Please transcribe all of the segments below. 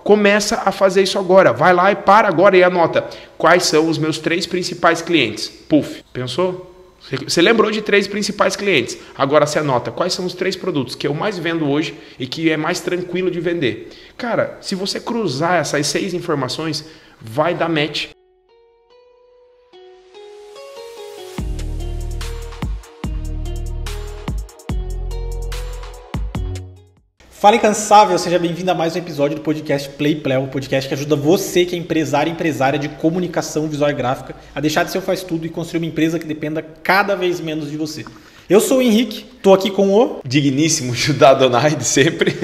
Começa a fazer isso agora. Vai lá e para agora e anota. Quais são os meus 3 principais clientes? Puf, pensou? Você lembrou de 3 principais clientes. Agora você anota quais são os 3 produtos que eu mais vendo hoje e que é mais tranquilo de vender. Cara, se você cruzar essas 6 informações, vai dar match. Fala incansável, seja bem-vindo a mais um episódio do podcast PlayPlay, o podcast que ajuda você que é empresário e empresária de comunicação visual e gráfica a deixar de ser o faz tudo e construir uma empresa que dependa cada vez menos de você. Eu sou o Henrique, estou aqui com o digníssimo Judá Donai de sempre.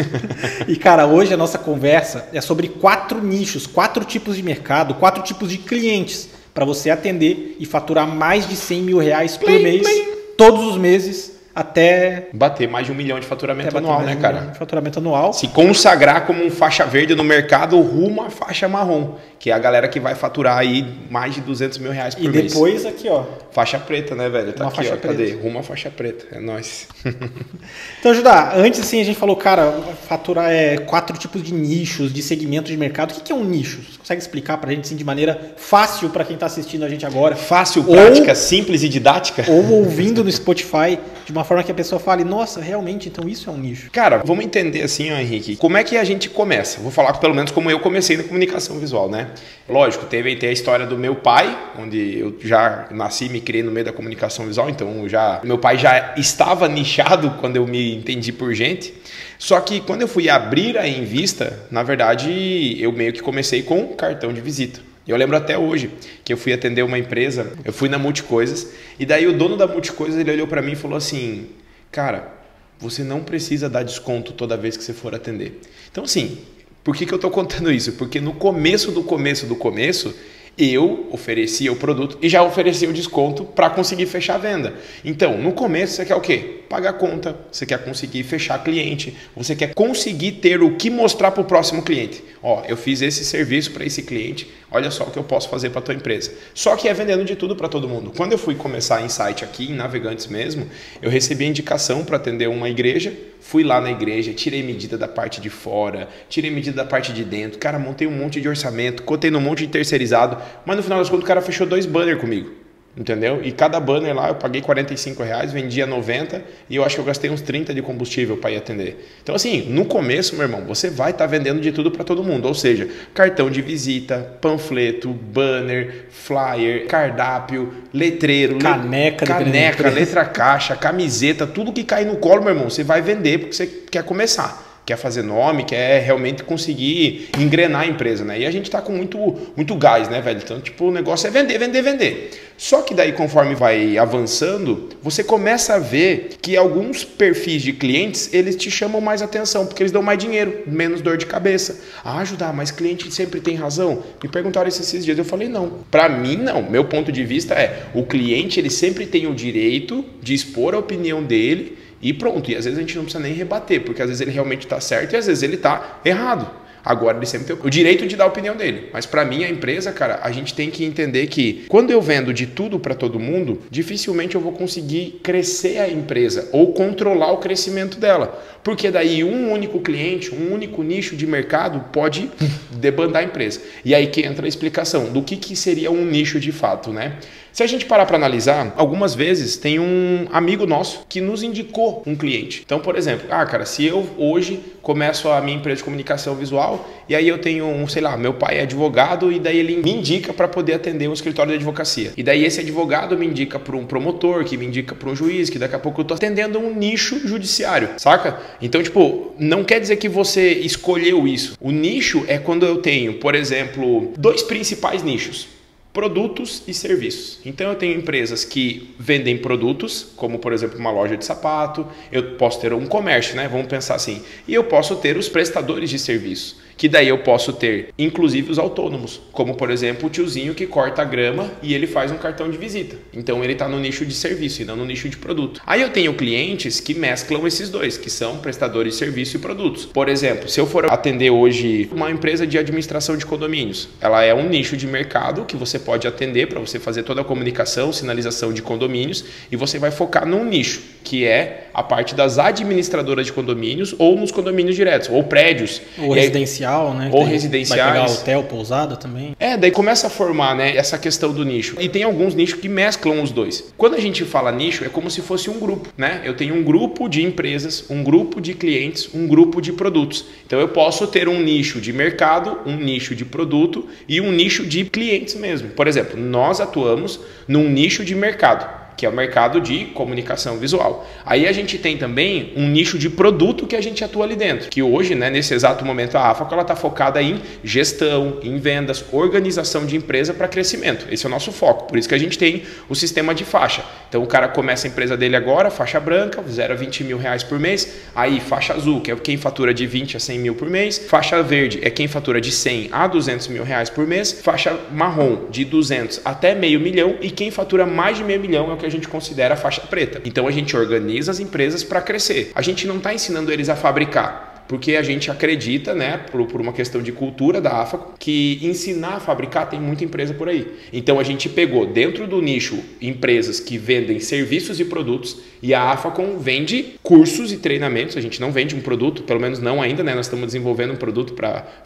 E cara, hoje a nossa conversa é sobre 4 nichos, 4 tipos de mercado, 4 tipos de clientes para você atender e faturar mais de 100 mil reais por mês, todos os meses, até bater mais de 1 milhão de faturamento anual, né, cara? 1 milhão de faturamento anual. Se consagrar como um faixa verde no mercado rumo à faixa marrom, que é a galera que vai faturar aí mais de 200 mil reais por mês. E depois aqui, ó. Faixa preta, né, velho? Tá uma aqui, faixa ó. preta. Cadê? Rumo à faixa preta. É nóis. Então, Judá, antes assim a gente falou, cara, faturar 4 tipos de nichos, de segmentos de mercado. O que é um nicho? Você consegue explicar pra gente assim, de maneira fácil para quem tá assistindo a gente agora? Fácil, prática, simples e didática? Ou ouvindo no Spotify, de uma forma que a pessoa fale, nossa, realmente, então isso é um nicho. Cara, vamos entender assim, ó, Henrique, como é que a gente começa? Vou falar pelo menos como eu comecei na comunicação visual, né? Lógico, teve a história do meu pai, onde eu já nasci e me criei no meio da comunicação visual, então meu pai já estava nichado quando eu me entendi por gente. Só que quando eu fui abrir a Envista, na verdade, eu meio que comecei com cartão de visita. Eu lembro até hoje que eu fui atender uma empresa, eu fui na Multicoisas, e daí o dono da Multicoisas, ele olhou para mim e falou assim, cara, você não precisa dar desconto toda vez que você for atender. Então assim, por que eu estou contando isso? Porque no começo, eu oferecia o produto e já oferecia o desconto para conseguir fechar a venda. Então, no começo você quer o quê? Pagar a conta, você quer conseguir fechar cliente, você quer conseguir ter o que mostrar para o próximo cliente. Ó, eu fiz esse serviço para esse cliente, olha só o que eu posso fazer para a tua empresa. Só que é vendendo de tudo para todo mundo. Quando eu fui começar em site aqui, em Navegantes mesmo, eu recebi a indicação para atender uma igreja, fui lá na igreja, tirei medida da parte de fora, tirei medida da parte de dentro, cara, montei um monte de orçamento, cotei num monte de terceirizado, mas no final das contas o cara fechou 2 banners comigo. Entendeu? E cada banner lá eu paguei R$45, vendia 90 e eu acho que eu gastei uns 30 de combustível para ir atender. Então assim, no começo, meu irmão, você vai estar vendendo de tudo para todo mundo, ou seja, cartão de visita, panfleto, banner, flyer, cardápio, letreiro, caneca, letra caixa, camiseta, tudo que cair no colo, meu irmão, você vai vender porque você quer começar. Quer fazer nome, quer realmente conseguir engrenar a empresa, né? E a gente tá com muito gás, né, velho? Então, tipo, o negócio é vender, vender, vender. Só que daí, conforme vai avançando, você começa a ver que alguns perfis de clientes, eles te chamam mais atenção, porque eles dão mais dinheiro, menos dor de cabeça. Ah, Judá, mas cliente sempre tem razão? Me perguntaram isso esses dias, eu falei não. Pra mim, não. Meu ponto de vista é, o cliente, ele sempre tem o direito de expor a opinião dele, e pronto, e às vezes a gente não precisa nem rebater, porque às vezes ele realmente está certo e às vezes ele está errado. Agora ele sempre tem o direito de dar a opinião dele. Mas para mim, a empresa, cara, a gente tem que entender que quando eu vendo de tudo para todo mundo, dificilmente eu vou conseguir crescer a empresa ou controlar o crescimento dela. Porque daí um único cliente, um único nicho de mercado pode debandar a empresa. E aí que entra a explicação do que seria um nicho de fato, né? Se a gente parar para analisar, algumas vezes tem um amigo nosso que nos indicou um cliente. Então, por exemplo, cara, se eu hoje começo a minha empresa de comunicação visual e aí eu tenho, sei lá, meu pai é advogado e daí ele me indica para poder atender um escritório de advocacia. E daí esse advogado me indica para um promotor, que me indica para um juiz, que daqui a pouco eu tô atendendo um nicho judiciário, saca? Então, tipo, não quer dizer que você escolheu isso. O nicho é quando eu tenho, por exemplo, 2 principais nichos. Produtos e serviços. Então eu tenho empresas que vendem produtos, como por exemplo uma loja de sapato, eu posso ter um comércio, né? Vamos pensar assim. E eu posso ter os prestadores de serviço, que daí eu posso ter inclusive os autônomos, como por exemplo o tiozinho que corta a grama e ele faz um cartão de visita. Então ele está no nicho de serviço e não no nicho de produto. Aí eu tenho clientes que mesclam esses dois, que são prestadores de serviço e produtos. Por exemplo, se eu for atender hoje uma empresa de administração de condomínios, ela é um nicho de mercado que você pode atender para você fazer toda a comunicação, sinalização de condomínios e você vai focar num nicho. que é a parte das administradoras de condomínios ou nos condomínios diretos, ou prédios. Ou residencial, né? Ou residenciais. Vai pegar hotel, pousada também. Daí começa a formar, né, essa questão do nicho. E tem alguns nichos que mesclam os dois. Quando a gente fala nicho, é como se fosse um grupo, né? Eu tenho um grupo de empresas, um grupo de clientes, um grupo de produtos. Então eu posso ter um nicho de mercado, um nicho de produto e um nicho de clientes mesmo. Por exemplo, nós atuamos num nicho de mercado, que é o mercado de comunicação visual. Aí a gente tem também um nicho de produto que a gente atua ali dentro, que hoje, né, nesse exato momento, a AFACO está focada em gestão, em vendas, organização de empresa para crescimento. Esse é o nosso foco, por isso que a gente tem o sistema de faixa. Então o cara começa a empresa dele agora, faixa branca, 0 a 20 mil reais por mês, aí faixa azul, que é quem fatura de 20 a 100 mil por mês, faixa verde é quem fatura de 100 a 200 mil reais por mês, faixa marrom de 200 até meio milhão e quem fatura mais de meio milhão é o que a gente considera a faixa preta. Então a gente organiza as empresas para crescer. A gente não está ensinando eles a fabricar, porque a gente acredita, né, por uma questão de cultura da AFACO, que ensinar a fabricar tem muita empresa por aí. Então a gente pegou dentro do nicho empresas que vendem serviços e produtos e a AFACO vende cursos e treinamentos. A gente não vende um produto, pelo menos não ainda, né? Nós estamos desenvolvendo um produto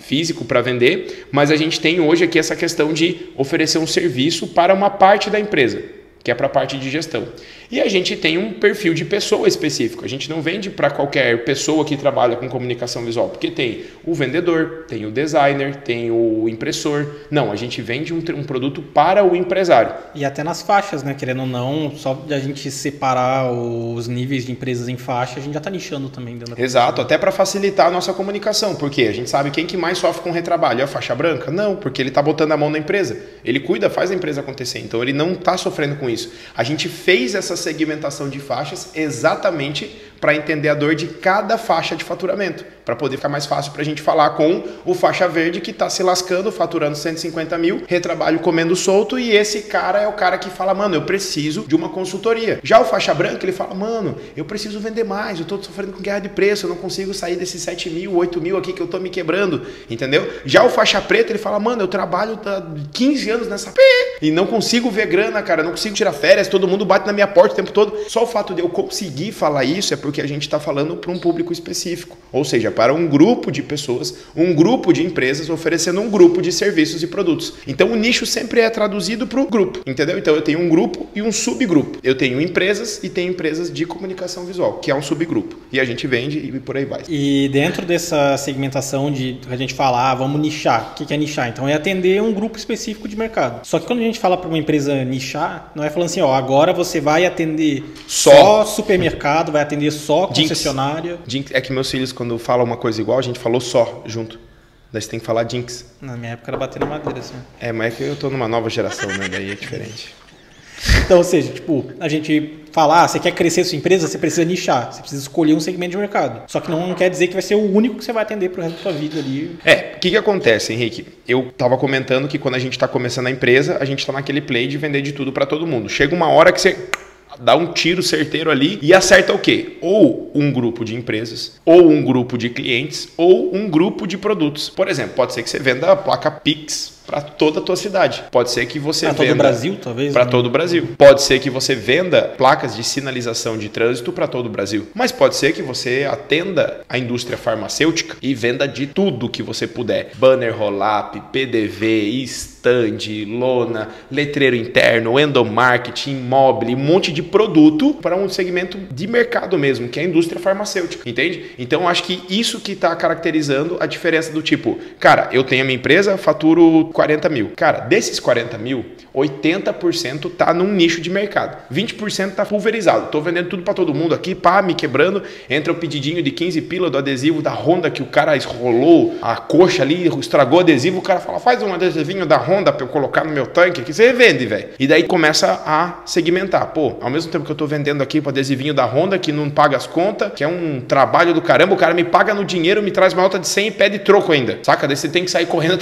físico para vender, mas a gente tem hoje aqui essa questão de oferecer um serviço para uma parte da empresa, que é para a parte de gestão. E a gente tem um perfil de pessoa específico. A gente não vende para qualquer pessoa que trabalha com comunicação visual, porque tem o vendedor, tem o designer, tem o impressor. Não, a gente vende um produto para o empresário. E até nas faixas, né? Querendo ou não, só de a gente separar os níveis de empresas em faixa, a gente já está nichando também dentro da Exato, até para facilitar a nossa comunicação, porque a gente sabe quem que mais sofre com retrabalho. É a faixa branca? Não, porque ele está botando a mão na empresa. Ele cuida, faz a empresa acontecer, então ele não está sofrendo com isso. A gente fez essa segmentação de faixas exatamente para entender a dor de cada faixa de faturamento, para poder ficar mais fácil para a gente falar com o faixa verde que está se lascando, faturando 150 mil, retrabalho comendo solto, e esse cara é o cara que fala, mano, eu preciso de uma consultoria. Já o faixa branca, ele fala, mano, eu preciso vender mais, eu estou sofrendo com guerra de preço, eu não consigo sair desses 7 mil, 8 mil aqui que eu estou me quebrando, entendeu? Já o faixa preta, ele fala, mano, eu trabalho há 15 anos nessa e não consigo ver grana, cara, não consigo tirar férias, todo mundo bate na minha porta o tempo todo. Só o fato de eu conseguir falar isso é porque a gente está falando para um público específico, ou seja, para um grupo de pessoas, um grupo de empresas oferecendo um grupo de serviços e produtos. Então o nicho sempre é traduzido para o grupo, entendeu? Então eu tenho um grupo e um subgrupo. Eu tenho empresas e tenho empresas de comunicação visual, que é um subgrupo. E a gente vende e por aí vai. E dentro dessa segmentação de a gente falar, vamos nichar. O que é nichar? Então é atender um grupo específico de mercado. Só que quando a gente fala para uma empresa nichar, não é falando assim, ó, agora você vai atender só supermercado, vai atender só concessionária. Jinx. É que meus filhos, quando falam uma coisa igual, a gente falou só junto. Daí você tem que falar Jinx. Na minha época era bater na madeira, assim. Mas é que eu tô numa nova geração, né? Daí é diferente. Então, ou seja, tipo, a gente fala, você quer crescer sua empresa, você precisa nichar, você precisa escolher um segmento de mercado. Só que não quer dizer que vai ser o único que você vai atender pro resto da sua vida ali. O que acontece, Henrique? Eu tava comentando que quando a gente tá começando a empresa, a gente tá naquele play de vender de tudo para todo mundo. Chega uma hora que você dá um tiro certeiro ali e acerta o quê? Ou um grupo de empresas, ou um grupo de clientes, ou um grupo de produtos. Por exemplo, pode ser que você venda a placa Pix para toda a tua cidade. Pode ser que você venda... Para todo o Brasil, talvez? Para todo o Brasil. Pode ser que você venda placas de sinalização de trânsito para todo o Brasil. Mas pode ser que você atenda a indústria farmacêutica e venda de tudo que você puder. Banner roll-up, PDV, stand, lona, letreiro interno, endomarketing, mobile, um monte de produto para um segmento de mercado mesmo, que é a indústria farmacêutica, entende? Então, acho que isso que está caracterizando a diferença do tipo, cara, eu tenho a minha empresa, faturo 40 mil. Cara, desses 40 mil, 80% tá num nicho de mercado. 20% tá pulverizado. Tô vendendo tudo para todo mundo aqui, pá, me quebrando. Entra o pedidinho de 15 pila do adesivo da Honda que o cara esrolou a coxa ali, estragou o adesivo. O cara fala, faz um adesivinho da Honda para eu colocar no meu tanque aqui. Você vende, velho. E daí começa a segmentar. Pô, ao mesmo tempo que eu tô vendendo aqui pro adesivinho da Honda que não paga as contas, que é um trabalho do caramba, o cara me paga no dinheiro, me traz uma nota de 100 e pede troco ainda. Saca? Daí você tem que sair correndo.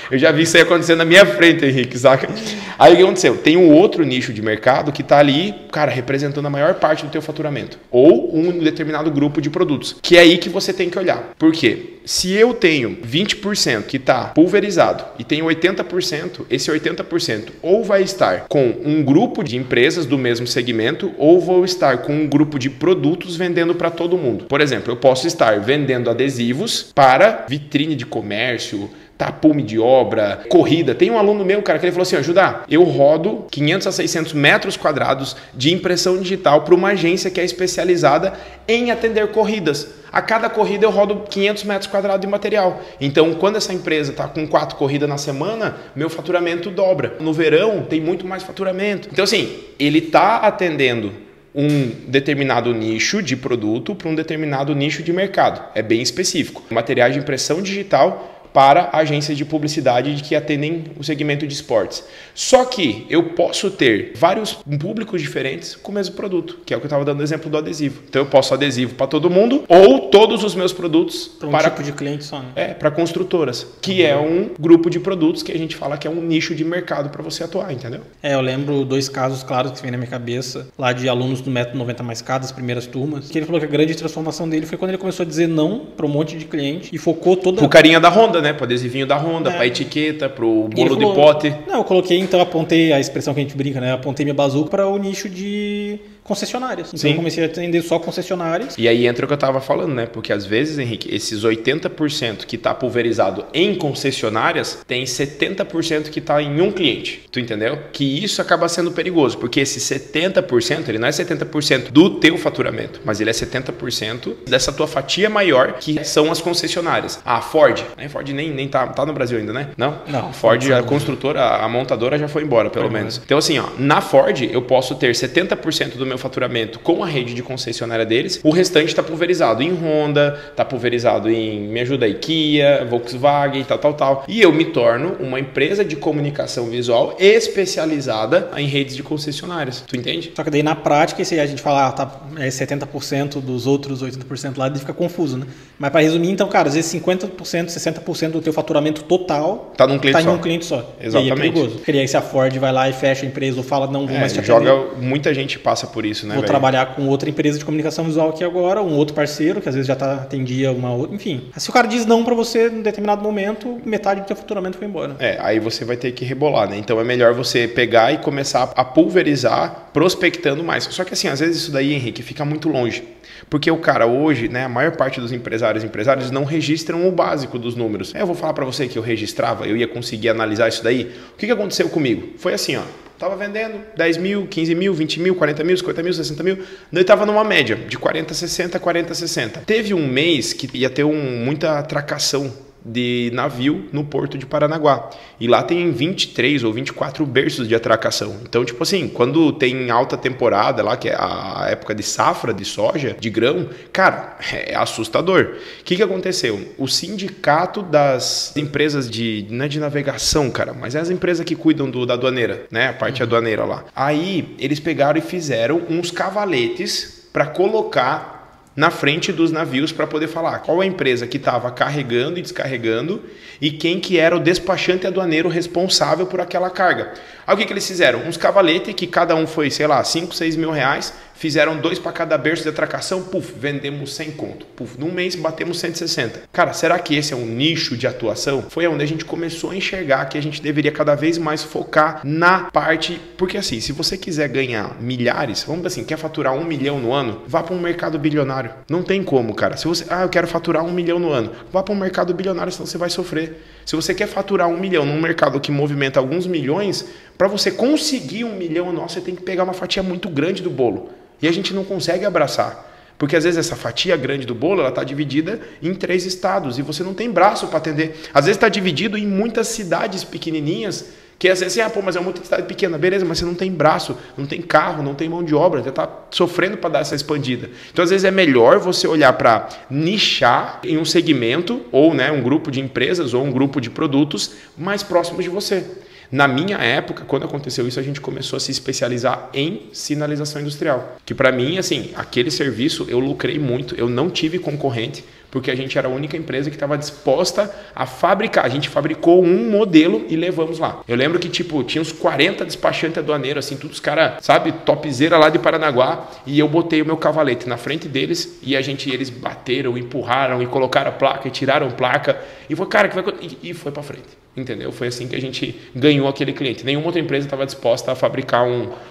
Eu já vi isso aí acontecendo na minha frente, Henrique, saca? Aí o que aconteceu? Tem um outro nicho de mercado que está ali, cara, representando a maior parte do teu faturamento. Ou um determinado grupo de produtos. Que é aí que você tem que olhar. Por quê? Se eu tenho 20% que está pulverizado e tenho 80%, esse 80% ou vai estar com um grupo de empresas do mesmo segmento ou vou estar com um grupo de produtos vendendo para todo mundo. Por exemplo, eu posso estar vendendo adesivos para vitrine de comércio, tapume de obra, corrida. Tem um aluno meu, cara, que ele falou assim, Judá, eu rodo 500 a 600 metros quadrados de impressão digital para uma agência que é especializada em atender corridas. A cada corrida eu rodo 500 metros quadrados de material. Então, quando essa empresa está com 4 corridas na semana, meu faturamento dobra. No verão, tem muito mais faturamento. Então, assim, ele está atendendo um determinado nicho de produto para um determinado nicho de mercado. É bem específico. Materiais de impressão digital para agências de publicidade que atendem o segmento de esportes. Só que eu posso ter vários públicos diferentes com o mesmo produto, que é o que eu estava dando exemplo do adesivo. Então eu posso adesivo para todo mundo ou todos os meus produtos para tipo de cliente só, né? Para construtoras, que é um grupo de produtos que a gente fala que é um nicho de mercado para você atuar, entendeu? Eu lembro 2 casos claros que vem na minha cabeça, lá de alunos do Método 90 Mais K, das primeiras turmas, que ele falou que a grande transformação dele foi quando ele começou a dizer não para um monte de cliente e focou toda... O carinha da Honda, né? Pro adesivinho da Honda, pra etiqueta, pro bolo de pote. Não, eu coloquei, então apontei a expressão que a gente brinca, né? Apontei minha bazuca para o nicho de concessionárias. Então eu comecei a atender só concessionárias. E aí entra o que eu tava falando, né? Porque às vezes, Henrique, esses 80% que tá pulverizado em concessionárias, tem 70% que tá em um cliente. Tu entendeu? Que isso acaba sendo perigoso, porque esse 70%, ele não é 70% do teu faturamento, mas ele é 70% dessa tua fatia maior, que são as concessionárias. A Ford, a Ford nem tá no Brasil ainda, né? Não. Ford, a construtora, a montadora já foi embora, pelo menos. Então assim, na Ford eu posso ter 70% do meu faturamento com a rede de concessionária deles, o restante está pulverizado em Honda, está pulverizado em, me ajuda aí, Kia, Volkswagen, tal. E eu me torno uma empresa de comunicação visual especializada em redes de concessionárias. Tu entende? Só que daí na prática, se a gente falar, é 70% dos outros 80% lá, fica confuso, né? Mas para resumir, então, cara, às vezes 50%, 60% do teu faturamento total tá num cliente em um cliente só. Exatamente. E aí é perigoso. Porque aí se a Ford vai lá e fecha a empresa ou fala, não vou mais te atender. Muita gente passa por isso, né? Vou trabalhar com outra empresa de comunicação visual aqui agora, um outro parceiro, que às vezes já atendia uma outra, enfim. Se o cara diz não para você em determinado momento, metade do teu faturamento foi embora. Aí você vai ter que rebolar, né? Então é melhor você pegar e começar a pulverizar, prospectando mais. Só que assim, às vezes isso daí, Henrique, fica muito longe. Porque o cara hoje, né, a maior parte dos empresários não registram o básico dos números. Eu vou falar para você que eu registrava, eu ia conseguir analisar isso daí. O que aconteceu comigo? Foi assim, ó. Tava vendendo 10 mil, 15 mil, 20 mil, 40 mil, 50 mil, 60 mil. Daí tava numa média de 40, 60, 40, 60. Teve um mês que ia ter muita atracação de navio no porto de Paranaguá. E lá tem 23 ou 24 berços de atracação. Então, tipo assim, quando tem alta temporada lá, que é a época de safra de soja, de grão, cara, é assustador. O que aconteceu? O sindicato das empresas não é de navegação, cara, mas é as empresas que cuidam da aduaneira, né? A parte aduaneira lá. Aí, eles pegaram e fizeram uns cavaletes para colocar na frente dos navios para poder falar qual a empresa que estava carregando e descarregando e quem que era o despachante aduaneiro responsável por aquela carga. Aí o que eles fizeram? Uns cavaletes que cada um foi, sei lá, 5, 6 mil reais, fizeram 2 para cada berço de atracação, vendemos 100 conto. Num mês batemos 160. Cara, será que esse é um nicho de atuação? Foi onde a gente começou a enxergar que a gente deveria cada vez mais focar na parte, porque assim, se você quiser ganhar milhares, vamos dizer assim, quer faturar 1 milhão no ano, vá para um mercado bilionário. Não tem como, cara. Se você, eu quero faturar 1 milhão no ano, vá para um mercado bilionário, senão você vai sofrer. Se você quer faturar 1 milhão num mercado que movimenta alguns milhões, para você conseguir 1 milhão, você tem que pegar uma fatia muito grande do bolo. E a gente não consegue abraçar. Porque às vezes essa fatia grande do bolo, ela está dividida em 3 estados e você não tem braço para atender. Às vezes está dividido em muitas cidades pequenininhas, que às vezes, mas é muita cidade pequena. Beleza, mas você não tem braço, não tem carro, não tem mão de obra, você está sofrendo para dar essa expandida. Então às vezes é melhor você olhar para nichar em um segmento, ou né, um grupo de empresas, ou um grupo de produtos mais próximos de você. Na minha época, quando aconteceu isso, a gente começou a se especializar em sinalização industrial. Que para mim, assim, aquele serviço eu lucrei muito, eu não tive concorrente, Porque a gente era a única empresa que estava disposta a fabricar. A gente fabricou um modelo e levamos lá. Eu lembro que, tipo, tinha uns 40 despachantes aduaneiros, assim, todos os caras, sabe, topzera lá de Paranaguá, e eu botei o meu cavalete na frente deles e eles bateram, empurraram e colocaram a placa e tiraram a placa e foi, cara, que vai... e foi para frente. Entendeu? Foi assim que a gente ganhou aquele cliente. Nenhuma outra empresa estava disposta a fabricar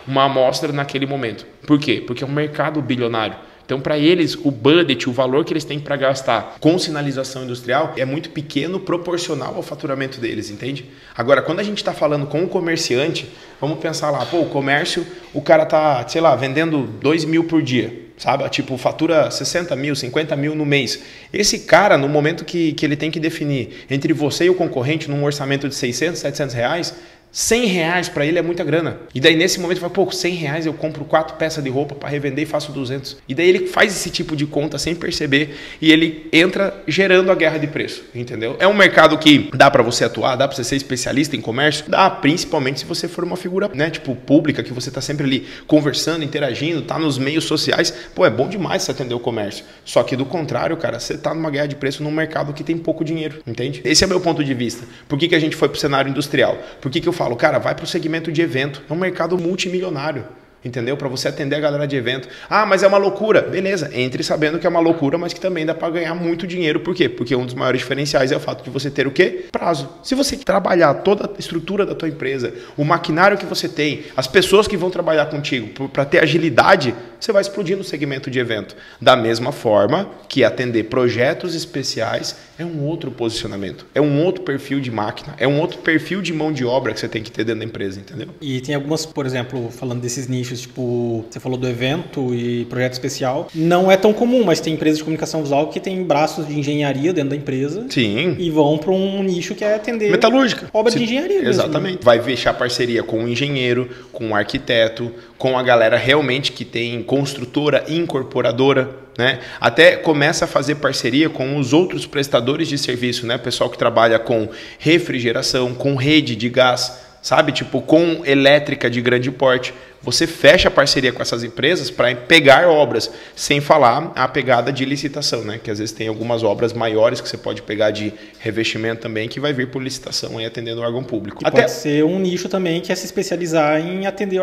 uma amostra naquele momento. Por quê? Porque é um mercado bilionário. Então, para eles, o budget, o valor que eles têm para gastar com sinalização industrial é muito pequeno, proporcional ao faturamento deles, entende? Agora, quando a gente está falando com o comerciante, vamos pensar lá, pô, o comércio, o cara tá, sei lá, vendendo 2 mil por dia, sabe? Tipo, fatura 60 mil, 50 mil no mês. Esse cara, no momento que ele tem que definir entre você e o concorrente num orçamento de 600, 700 reais, 100 reais para ele é muita grana. E daí nesse momento ele fala, pô, 100 reais eu compro 4 peças de roupa para revender e faço 200. E daí ele faz esse tipo de conta sem perceber e ele entra gerando a guerra de preço, entendeu? É um mercado que dá para você atuar, dá para você ser especialista em comércio, dá, principalmente se você for uma figura, né, tipo pública, que você tá sempre ali conversando, interagindo, tá nos meios sociais, pô, é bom demais você atender o comércio. Só que do contrário, cara, você tá numa guerra de preço num mercado que tem pouco dinheiro, entende? Esse é meu ponto de vista. Por que a gente foi pro cenário industrial? Por que eu falo, cara, vai para o segmento de evento. É um mercado multimilionário, entendeu? Para você atender a galera de evento. Ah, mas é uma loucura. Beleza, entre sabendo que é uma loucura, mas que também dá para ganhar muito dinheiro. Por quê? Porque um dos maiores diferenciais é o fato de você ter o quê? Prazo. Se você trabalhar toda a estrutura da tua empresa, o maquinário que você tem, as pessoas que vão trabalhar contigo para ter agilidade, você vai explodir no segmento de evento. Da mesma forma que atender projetos especiais é um outro posicionamento, é um outro perfil de máquina, é um outro perfil de mão de obra que você tem que ter dentro da empresa, entendeu? E tem algumas, por exemplo, falando desses nichos, tipo, você falou do evento e projeto especial, não é tão comum, mas tem empresas de comunicação visual que tem braços de engenharia dentro da empresa. Sim. E vão para um nicho que é atender metalúrgica. Obra de engenharia mesmo. Exatamente. Né? Vai fechar parceria com o engenheiro, com o arquiteto, com a galera realmente que tem construtora e incorporadora. Né? Até começa a fazer parceria com os outros prestadores de serviço, né? O pessoal que trabalha com refrigeração, com rede de gás, sabe? Tipo, com elétrica de grande porte. Você fecha a parceria com essas empresas para pegar obras, sem falar a pegada de licitação, né? Que às vezes tem algumas obras maiores que você pode pegar de revestimento também, que vai vir por licitação aí atendendo o órgão público. E pode ser um nicho também que é se especializar em atender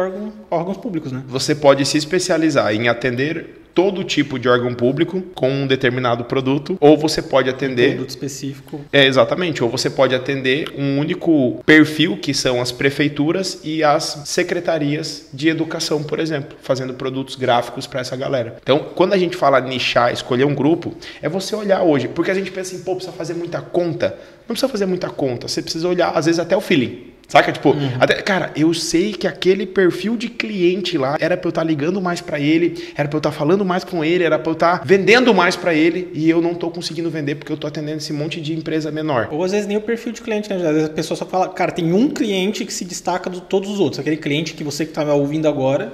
órgãos públicos, né? Você pode se especializar em atender todo tipo de órgão público com um determinado produto, ou você pode atender... Um produto específico. Exatamente, ou você pode atender um único perfil, que são as prefeituras e as secretarias de educação, por exemplo, fazendo produtos gráficos para essa galera. Então, quando a gente fala nichar, escolher um grupo, é você olhar hoje, porque a gente pensa assim, pô, precisa fazer muita conta. Não precisa fazer muita conta, você precisa olhar, às vezes, até o feeling. Saca? Tipo, até, cara, eu sei que aquele perfil de cliente lá era pra eu estar ligando mais pra ele, era pra eu estar falando mais com ele, era pra eu estar vendendo mais pra ele e eu não tô conseguindo vender porque eu tô atendendo esse monte de empresa menor. Ou às vezes nem o perfil de cliente, né? Às vezes a pessoa só fala, cara, tem um cliente que se destaca de todos os outros. Aquele cliente que você que tá ouvindo agora,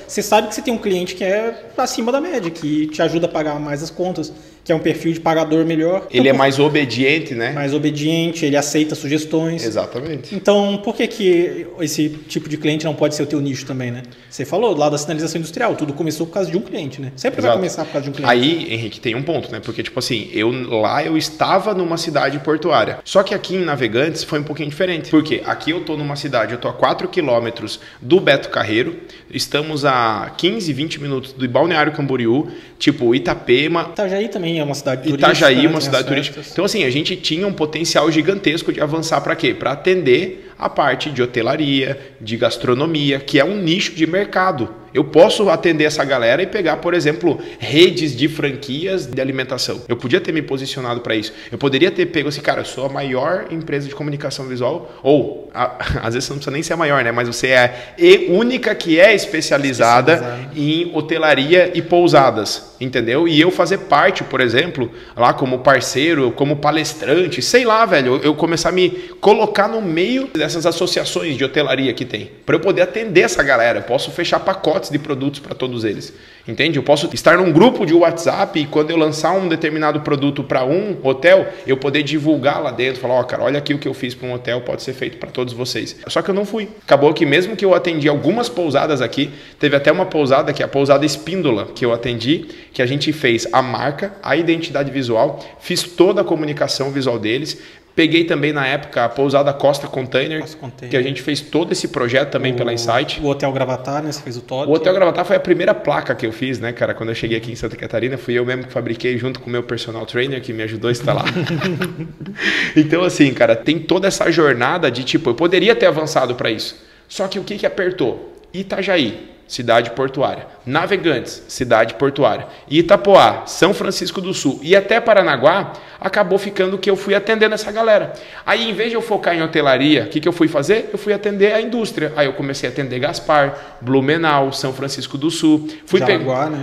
você sabe que você tem um cliente que é acima da média, que te ajuda a pagar mais as contas, que é um perfil de pagador melhor. Ele é mais obediente, né? Mais obediente, ele aceita sugestões. Exatamente. Então, por que esse tipo de cliente não pode ser o teu nicho também, né? Você falou lá da sinalização industrial, tudo começou por causa de um cliente, né? Sempre vai começar por causa de um cliente. Aí, Henrique, tem um ponto, né? Porque, tipo assim, eu estava numa cidade portuária. Só que aqui em Navegantes foi um pouquinho diferente. Porque aqui eu tô numa cidade, eu tô a 4 quilômetros do Beto Carreiro, estamos a 15, 20 minutos do Balneário Camboriú, tipo Itapema. Itajaí também é uma cidade turística. Itajaí é uma cidade turística. Então, assim, a gente tinha um potencial gigantesco de avançar para quê? Para atender a parte de hotelaria, de gastronomia, que é um nicho de mercado. Eu posso atender essa galera e pegar, por exemplo, redes de franquias de alimentação. Eu podia ter me posicionado para isso. Eu poderia ter pego assim, cara, eu sou a maior empresa de comunicação visual, ou às vezes você não precisa nem ser a maior, né? Mas você é a única que é especializada em hotelaria e pousadas, entendeu? E eu fazer parte, por exemplo, lá como parceiro, como palestrante, sei lá, velho, eu começar a me colocar no meio dessas associações de hotelaria que tem. Para eu poder atender essa galera, eu posso fechar pacotes de produtos para todos eles. Entende? Eu posso estar num grupo de WhatsApp e quando eu lançar um determinado produto para um hotel, eu poder divulgar lá dentro, falar, cara, olha aqui o que eu fiz para um hotel, pode ser feito para todos vocês. Só que eu não fui. Acabou que mesmo que eu atendi algumas pousadas aqui, teve até uma pousada que é a pousada Espíndola, que eu atendi, que a gente fez a marca, a identidade visual, fiz toda a comunicação visual deles. Peguei também na época a pousada Costa Container, que a gente fez todo esse projeto também pela Insight. O Hotel Gravatar, né? Você fez o toque. O Hotel Gravatar foi a primeira placa que eu fiz, né, cara? Quando eu cheguei aqui em Santa Catarina, fui eu mesmo que fabriquei junto com o meu personal trainer, que me ajudou a instalar. Então, assim, cara, tem toda essa jornada de tipo, eu poderia ter avançado para isso. Só que o que apertou? Itajaí, cidade portuária. Navegantes, cidade portuária. Itapoá, São Francisco do Sul e até Paranaguá, acabou ficando que eu fui atendendo essa galera. Aí, em vez de eu focar em hotelaria, o que eu fui fazer? Eu fui atender a indústria. Aí eu comecei a atender Gaspar, Blumenau, São Francisco do Sul.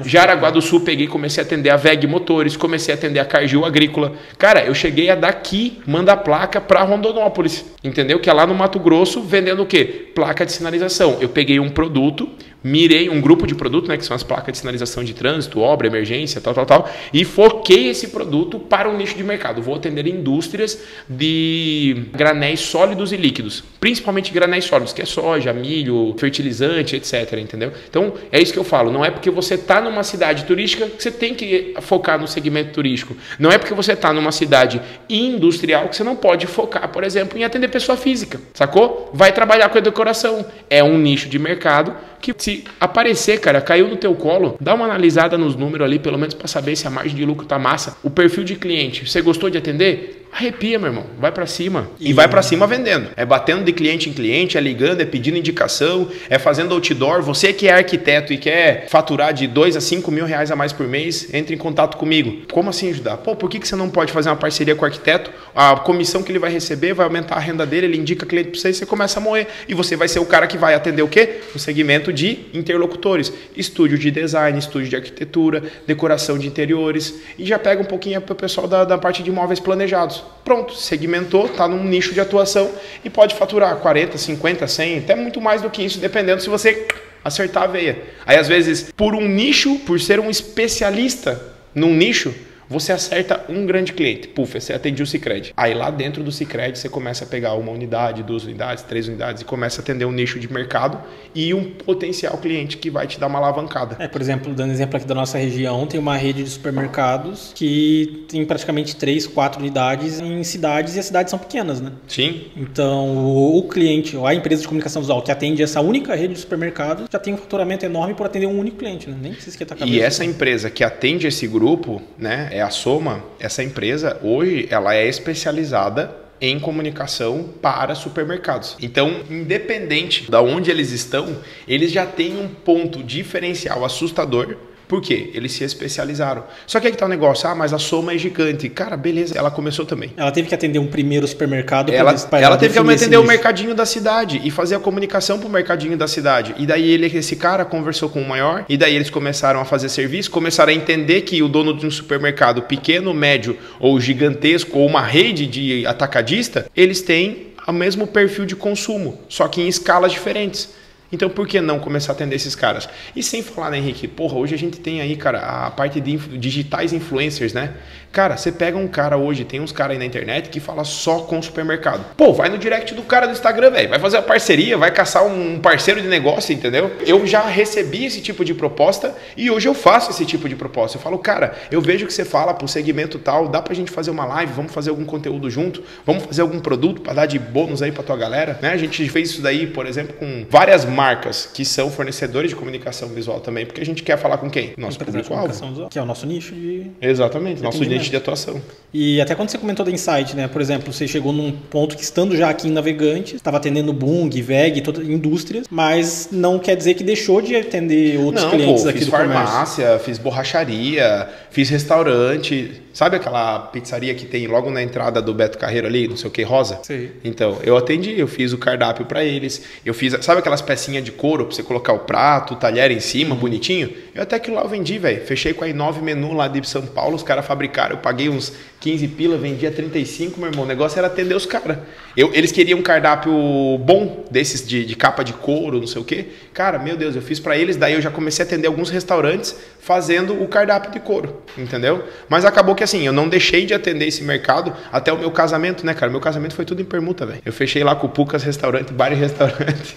Jaraguá do Sul, peguei e comecei a atender a VEG Motores, comecei a atender a Cargill Agrícola. Cara, eu cheguei a daqui mandar placa para Rondonópolis, entendeu? Que é lá no Mato Grosso, vendendo o quê? Placa de sinalização. Eu peguei um produto, mirei um grupo de produto, né, que são as placas de sinalização de trânsito, obra, emergência, tal, e foquei esse produto para um nicho de mercado. Vou atender indústrias de granéis sólidos e líquidos, principalmente granéis sólidos, que é soja, milho, fertilizante, etc, entendeu? Então, é isso que eu falo, não é porque você está numa cidade turística que você tem que focar no segmento turístico. Não é porque você está numa cidade industrial que você não pode focar, por exemplo, em atender pessoa física, sacou? Vai trabalhar com a decoração. É um nicho de mercado que se aparecer, cara, caiu no teu colo, dá uma analisada nos números ali, pelo menos para saber se a margem de lucro tá massa. O perfil de cliente, você gostou de atender? Arrepia, meu irmão. Vai para cima. E vai para cima vendendo. É batendo de cliente em cliente, é ligando, é pedindo indicação, é fazendo outdoor. Você que é arquiteto e quer faturar de 2 a 5 mil reais a mais por mês, entre em contato comigo. Como assim ajudar? Pô, por que você não pode fazer uma parceria com o arquiteto? A comissão que ele vai receber vai aumentar a renda dele, ele indica cliente para você e você começa a moer. E você vai ser o cara que vai atender o quê? O segmento de interlocutores. Estúdio de design, estúdio de arquitetura, decoração de interiores. E já pega um pouquinho para o pessoal da parte de imóveis planejados. Pronto, segmentou, está num nicho de atuação e pode faturar 40, 50, 100, até muito mais do que isso, dependendo se você acertar a veia. Aí, às vezes, por um nicho, por ser um especialista num nicho, você acerta um grande cliente. Puf, você atende o Sicredi. Aí lá dentro do Sicredi você começa a pegar uma unidade, 2 unidades, 3 unidades e começa a atender um nicho de mercado e um potencial cliente que vai te dar uma alavancada. Por exemplo, dando exemplo aqui da nossa região, tem uma rede de supermercados que tem praticamente 3, 4 unidades em cidades e as cidades são pequenas, né? Sim. Então o cliente, ou a empresa de comunicação visual que atende essa única rede de supermercados já tem um faturamento enorme por atender um único cliente, né? Nem precisa esquentar a cabeça. E essa empresa que atende esse grupo, né, a Soma, essa empresa hoje ela é especializada em comunicação para supermercados. Então, independente de onde eles estão, eles já têm um ponto diferencial assustador. Por quê? Eles se especializaram. Só que aí que tá o negócio, mas a Soma é gigante. Cara, beleza, ela começou também. Ela teve que atender um primeiro supermercado. Ela teve que atender o mercadinho da cidade e fazer a comunicação pro mercadinho da cidade. E daí esse cara conversou com o maior, e daí eles começaram a fazer serviço, começaram a entender que o dono de um supermercado pequeno, médio ou gigantesco, ou uma rede de atacadista, eles têm o mesmo perfil de consumo, só que em escalas diferentes. Então, por que não começar a atender esses caras? E sem falar, né, Henrique? Porra, hoje a gente tem aí, cara, a parte de digitais influencers, né? Cara, você pega um cara hoje, tem uns caras aí na internet que fala só com o supermercado. Pô, vai no direct do cara do Instagram, velho. Vai fazer a parceria, vai caçar um parceiro de negócio, entendeu? Eu já recebi esse tipo de proposta e hoje eu faço esse tipo de proposta. Eu falo, cara, eu vejo que você fala pro segmento tal, dá pra gente fazer uma live, vamos fazer algum conteúdo junto, vamos fazer algum produto pra dar de bônus aí pra tua galera, né? A gente fez isso daí, por exemplo, com várias marcas que são fornecedores de comunicação visual também, porque a gente quer falar com quem? Nosso público-alvo. Que é o nosso nicho de... Exatamente, nosso nicho de atuação. E até quando você comentou da Insight, né? Por exemplo, você chegou num ponto que, estando já aqui em Navegantes, estava atendendo Bung, VEG, todas indústrias, mas não quer dizer que deixou de atender outros clientes aqui do comércio. Fiz farmácia, fiz borracharia, fiz restaurante... Sabe aquela pizzaria que tem logo na entrada do Beto Carreiro ali, não sei o que, rosa? Sim. Então, eu atendi, eu fiz o cardápio para eles. Eu fiz, sabe aquelas pecinhas de couro pra você colocar o prato, o talher em cima, bonitinho? Eu até que lá eu vendi, velho. Fechei com a I9 Menu lá de São Paulo, os caras fabricaram. Eu paguei uns 15 pila, vendia 35, meu irmão. O negócio era atender os caras. Eles queriam um cardápio bom, desses de capa de couro, não sei o que. Cara, meu Deus, eu fiz para eles. Daí eu já comecei a atender alguns restaurantes fazendo o cardápio de couro, entendeu? Mas acabou que assim, eu não deixei de atender esse mercado até o meu casamento, né, cara? Meu casamento foi tudo em permuta, velho. Eu fechei lá com o Pucas Restaurante, Bar e Restaurante.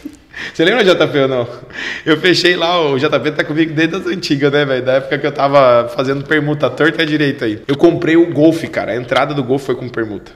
Você lembra, JP, ou não? Eu fechei lá, o JP tá comigo desde as antigas, né, velho? Da época que eu tava fazendo permuta torta e direita aí. Eu comprei o Golf, cara. A entrada do Golf foi com permuta.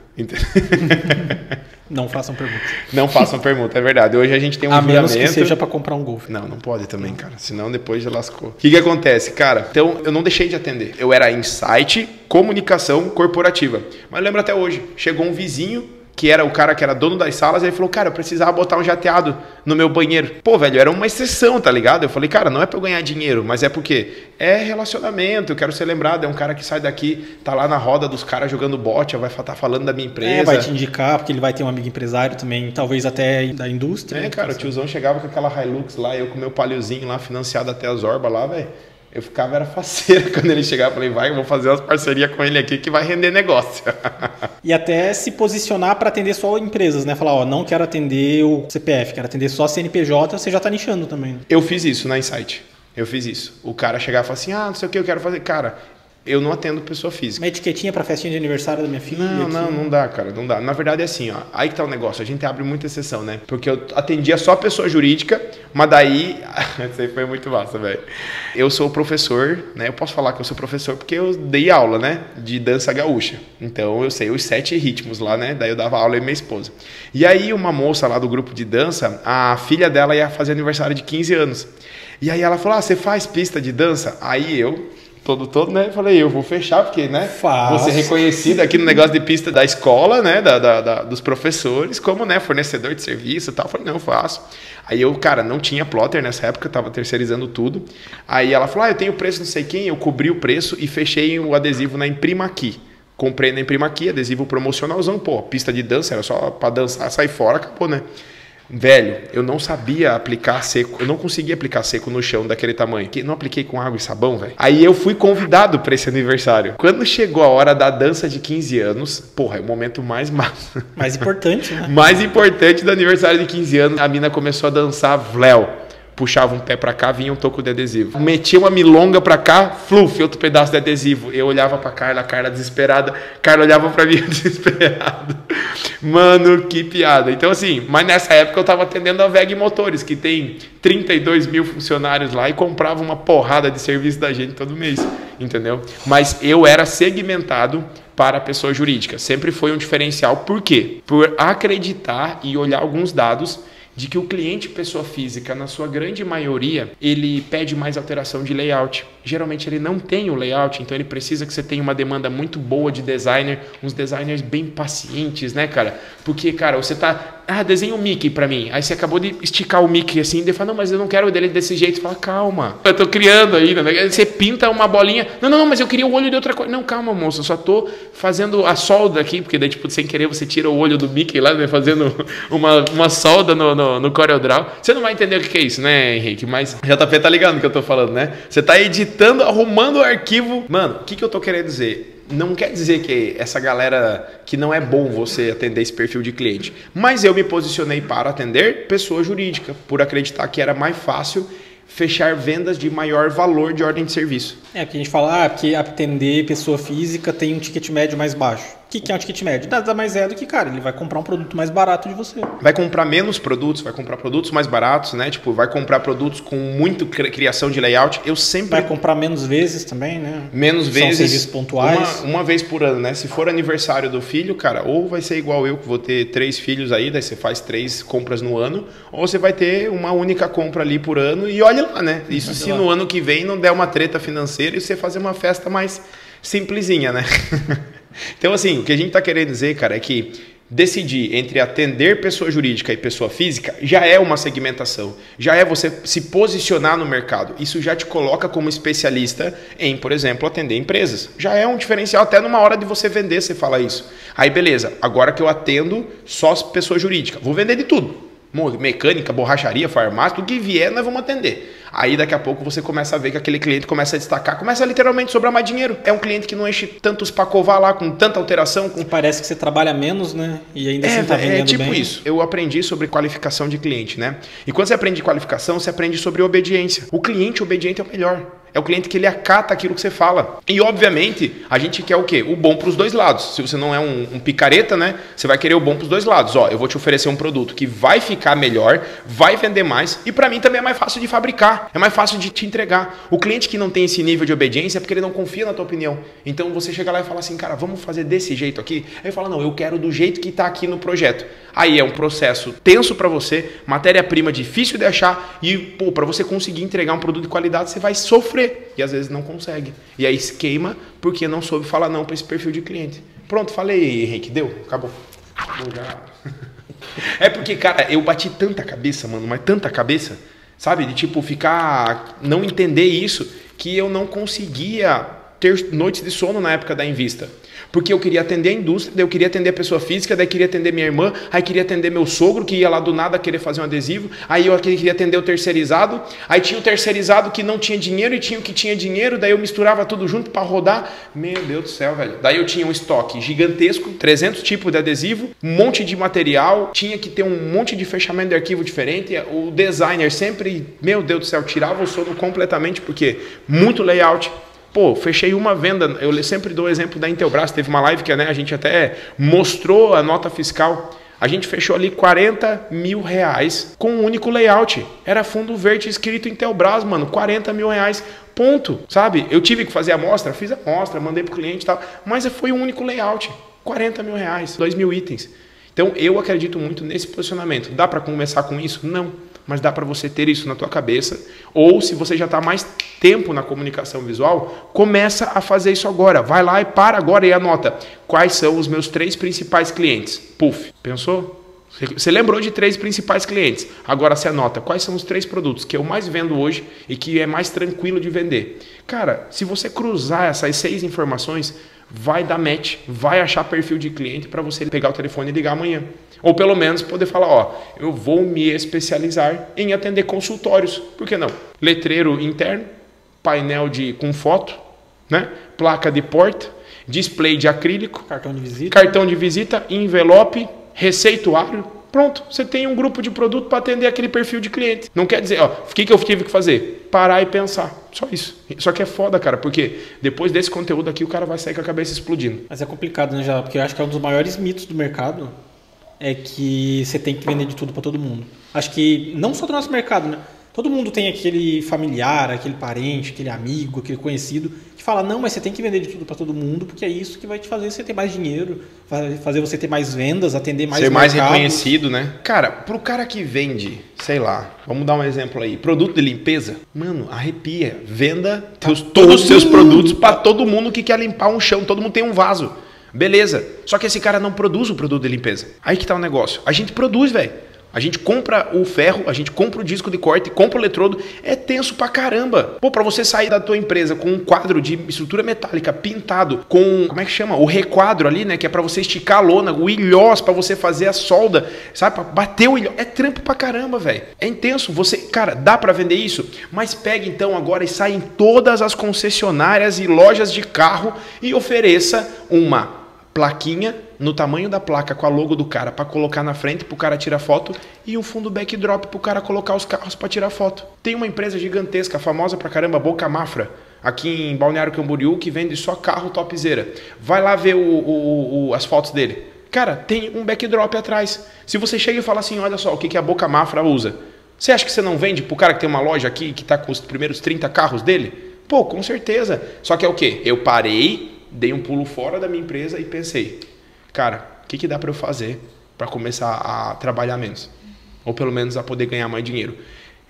Não façam permuta. Não façam permuta, é verdade. Hoje a gente tem um A menos juramento. que seja para comprar um Golf. Não pode também, cara. Senão depois já lascou. O que acontece, cara? Então, eu não deixei de atender. Eu era insight, comunicação corporativa. Mas lembro até hoje. Chegou um vizinho, que era o cara que era dono das salas, ele falou, cara, eu precisava botar um jateado no meu banheiro. Pô, velho, era uma exceção, tá ligado? Eu falei, cara, não é pra eu ganhar dinheiro, mas é porque é relacionamento, eu quero ser lembrado, é um cara que sai daqui, tá lá na roda dos caras jogando bote, vai estar falando da minha empresa. Vai te indicar, porque ele vai ter um amigo empresário também, talvez até da indústria. É, cara, o tiozão chegava com aquela Hilux lá, eu com meu paliozinho lá, financiado até as orbas lá, velho. Eu ficava, era faceira quando ele chegava. Falei, vai, eu vou fazer umas parcerias com ele aqui que vai render negócio. E até se posicionar para atender só empresas, né? Falar, ó, não quero atender o CPF, quero atender só CNPJ, você já tá nichando também. Né? Eu fiz isso na Insight. Eu fiz isso. O cara chegava e falava assim, não sei o que eu quero fazer. Cara, eu não atendo pessoa física. Uma etiquetinha pra festinha de aniversário da minha filha? Não dá, cara, não dá. Na verdade é assim, ó, aí que tá o negócio, a gente abre muita exceção, né? Porque eu atendia só pessoa jurídica, mas daí, isso aí foi muito massa, velho. Eu sou professor, né? Eu posso falar que eu sou professor porque eu dei aula, né? De dança gaúcha. Então eu sei os 7 ritmos lá, né? Daí eu dava aula e minha esposa. E aí uma moça lá do grupo de dança, a filha dela ia fazer aniversário de 15 anos. E aí ela falou, você faz pista de dança? Aí eu... todo, né? Falei, eu vou fechar, porque, né? Vou ser reconhecido aqui no negócio de pista da escola, né? Dos professores, como, né? Fornecedor de serviço e tal. Falei, não, eu faço. Aí eu, cara, não tinha plotter nessa época, eu tava terceirizando tudo. Aí ela falou, eu tenho preço não sei quem, eu cobri o preço e fechei o adesivo na Imprima Aqui. Comprei na Imprima Aqui, adesivo promocionalzão, pô, pista de dança, era só pra dançar, sair fora, acabou, né? Velho, eu não sabia aplicar seco, eu não conseguia aplicar seco no chão daquele tamanho. Não apliquei com água e sabão, velho. Aí eu fui convidado para esse aniversário. Quando chegou a hora da dança de 15 anos, porra, é o momento mais massa. Mais importante, né? Mais importante do aniversário de 15 anos, a mina começou a dançar Vléu. Puxava um pé pra cá, vinha um toco de adesivo. Metia uma milonga pra cá, fluf, outro pedaço de adesivo. Eu olhava pra Carla, a Carla desesperada. Carla olhava pra mim desesperado. Mano, que piada. Então assim, mas nessa época eu tava atendendo a VEG Motores, que tem 32 mil funcionários lá e comprava uma porrada de serviço da gente todo mês, entendeu? Mas eu era segmentado para a pessoa jurídica. Sempre foi um diferencial. Por quê? Por acreditar e olhar alguns dados de que o cliente pessoa física, na sua grande maioria, ele pede mais alteração de layout. Geralmente ele não tem o layout, então ele precisa que você tenha uma demanda muito boa de designer, uns designers bem pacientes, né, cara? Porque, cara, você tá... desenha um Mickey pra mim. Aí você acabou de esticar o Mickey assim, e fala, não, mas eu não quero dele desse jeito. Você fala, calma, eu tô criando ainda, né? Você pinta uma bolinha, não, mas eu queria o olho de outra coisa. Não, calma, moça, eu só tô fazendo a solda aqui, porque daí, tipo, sem querer você tira o olho do Mickey lá, né, fazendo uma solda no CorelDRAW. Você não vai entender o que é isso, né, Henrique? Mas JP tá ligado no que eu tô falando, né? Você tá editando, arrumando o arquivo. Mano, o que eu tô querendo dizer? Não quer dizer que essa galera, que não é bom você atender esse perfil de cliente. Mas eu me posicionei para atender pessoa jurídica, por acreditar que era mais fácil fechar vendas de maior valor de ordem de serviço. Porque a gente fala, porque atender pessoa física tem um ticket médio mais baixo. O que é um ticket médio? Nada mais é do que, cara, ele vai comprar um produto mais barato de você. Vai comprar menos produtos, vai comprar produtos mais baratos, né? Tipo, vai comprar produtos com muito criação de layout. Eu sempre... Vai comprar menos vezes também, né? Menos São vezes. serviços pontuais. Uma vez por ano, né? Se for aniversário do filho, cara, ou vai ser igual eu, que vou ter 3 filhos aí, daí você faz 3 compras no ano, ou você vai ter uma única compra ali por ano e olha lá, né? Isso se no ano que vem não der uma treta financeira e você fazer uma festa mais simplesinha, né? Então, assim, o que a gente tá querendo dizer, cara, é que decidir entre atender pessoa jurídica e pessoa física já é uma segmentação, já é você se posicionar no mercado. Isso já te coloca como especialista em, por exemplo, atender empresas. Já é um diferencial, até numa hora de você vender, você fala isso. Aí beleza, agora que eu atendo só pessoa jurídica, vou vender de tudo. Mecânica, borracharia, farmácia, tudo que vier nós vamos atender. Aí daqui a pouco você começa a ver que aquele cliente começa a destacar, começa a literalmente sobrar mais dinheiro. É um cliente que não enche tantos pacovar lá com tanta alteração. Com... Parece que você trabalha menos, né? E ainda assim tá vendendo tipo bem. Isso. Eu aprendi sobre qualificação de cliente, né? E quando você aprende qualificação, você aprende sobre obediência. O cliente obediente é o melhor. É o cliente que ele acata aquilo que você fala. E, obviamente, a gente quer o quê? O bom para os dois lados. Se você não é um picareta, né? Você vai querer o bom para os dois lados. Ó, eu vou te oferecer um produto que vai ficar melhor, vai vender mais e, para mim, também é mais fácil de fabricar. É mais fácil de te entregar. O cliente que não tem esse nível de obediência é porque ele não confia na tua opinião. Então, você chega lá e fala assim, cara, vamos fazer desse jeito aqui? Aí ele fala, não, eu quero do jeito que está aqui no projeto. Aí é um processo tenso para você, matéria-prima difícil de achar e, pô, para você conseguir entregar um produto de qualidade, você vai sofrer. E às vezes não consegue. E aí se queima porque não soube falar não para esse perfil de cliente. Pronto, falei, Henrique, deu? Acabou. É porque, cara, eu bati tanta cabeça, mano, mas tanta cabeça, sabe? De tipo, não entender isso, que eu não conseguia ter noites de sono na época da Invista. Porque eu queria atender a indústria, daí eu queria atender a pessoa física, daí queria atender minha irmã, aí queria atender meu sogro, que ia lá do nada querer fazer um adesivo, aí eu queria atender o terceirizado, aí tinha o terceirizado que não tinha dinheiro e tinha o que tinha dinheiro, daí eu misturava tudo junto para rodar. Meu Deus do céu, velho. Daí eu tinha um estoque gigantesco, 300 tipos de adesivo, um monte de material, tinha que ter um monte de fechamento de arquivo diferente, o designer sempre, meu Deus do céu, tirava o sono completamente, porque muito layout. Pô, fechei uma venda, eu sempre dou o exemplo da Intelbras, teve uma live que a gente até mostrou a nota fiscal, a gente fechou ali R$40 mil com um único layout, era fundo verde escrito Intelbras, mano, R$40 mil, ponto, sabe? Eu tive que fazer a amostra, fiz a amostra, mandei pro cliente e tal, mas foi um único layout, R$40 mil, 2.000 itens. Então eu acredito muito nesse posicionamento. Dá para começar com isso? Não. Mas dá para você ter isso na tua cabeça. Ou se você já está mais tempo na comunicação visual, começa a fazer isso agora. Vai lá e para agora e anota. Quais são os meus 3 principais clientes? Puf, pensou? Você lembrou de 3 principais clientes. Agora você anota quais são os 3 produtos que eu mais vendo hoje e que é mais tranquilo de vender. Cara, se você cruzar essas 6 informações, vai dar match, vai achar perfil de cliente para você pegar o telefone e ligar amanhã. Ou pelo menos poder falar, ó, eu vou me especializar em atender consultórios. Por que não? Letreiro interno, painel com foto, né? Placa de porta, display de acrílico, cartão de visita, envelope, receituário. Pronto, você tem um grupo de produto para atender aquele perfil de cliente. Não quer dizer, ó, o que eu tive que fazer? Parar e pensar. Só isso. Só que é foda, cara, porque depois desse conteúdo aqui o cara vai sair com a cabeça explodindo. Mas é complicado, né, já? Porque eu acho que é um dos maiores mitos do mercado é que você tem que vender de tudo para todo mundo. Acho que não só do nosso mercado, né? Todo mundo tem aquele familiar, aquele parente, aquele amigo, aquele conhecido que fala, não, mas você tem que vender de tudo para todo mundo porque é isso que vai te fazer você ter mais dinheiro, vai fazer você ter mais vendas, atender mais mercados. Ser mais reconhecido, né? Cara, pro cara que vende, sei lá, vamos dar um exemplo aí, produto de limpeza, mano, arrepia, venda todos os seus produtos para todo mundo que quer limpar um chão, todo mundo tem um vaso. Beleza, só que esse cara não produz o produto de limpeza. Aí que tá o negócio. A gente produz, velho. A gente compra o ferro, a gente compra o disco de corte, compra o eletrodo, é tenso pra caramba. Pô, pra você sair da tua empresa com um quadro de estrutura metálica pintado com, como é que chama? O requadro ali, né? Que é pra você esticar a lona, o ilhós pra você fazer a solda, sabe? Pra bater o ilhós. É trampo pra caramba, velho. É intenso. Você, cara, dá pra vender isso? Mas pega então agora e sai em todas as concessionárias e lojas de carro e ofereça uma plaquinha no tamanho da placa com a logo do cara para colocar na frente para o cara tirar foto e um fundo backdrop para o cara colocar os carros para tirar foto. Tem uma empresa gigantesca, famosa pra caramba, Boca Mafra, aqui em Balneário Camboriú, que vende só carro topzera. Vai lá ver as fotos dele. Cara, tem um backdrop atrás. Se você chega e fala assim, olha só, o que a Boca Mafra usa? Você acha que você não vende pro cara que tem uma loja aqui que tá com os primeiros 30 carros dele? Pô, com certeza. Só que é o quê? Eu parei, dei um pulo fora da minha empresa e pensei, cara, o que dá para eu fazer para começar a trabalhar menos? Ou pelo menos a poder ganhar mais dinheiro?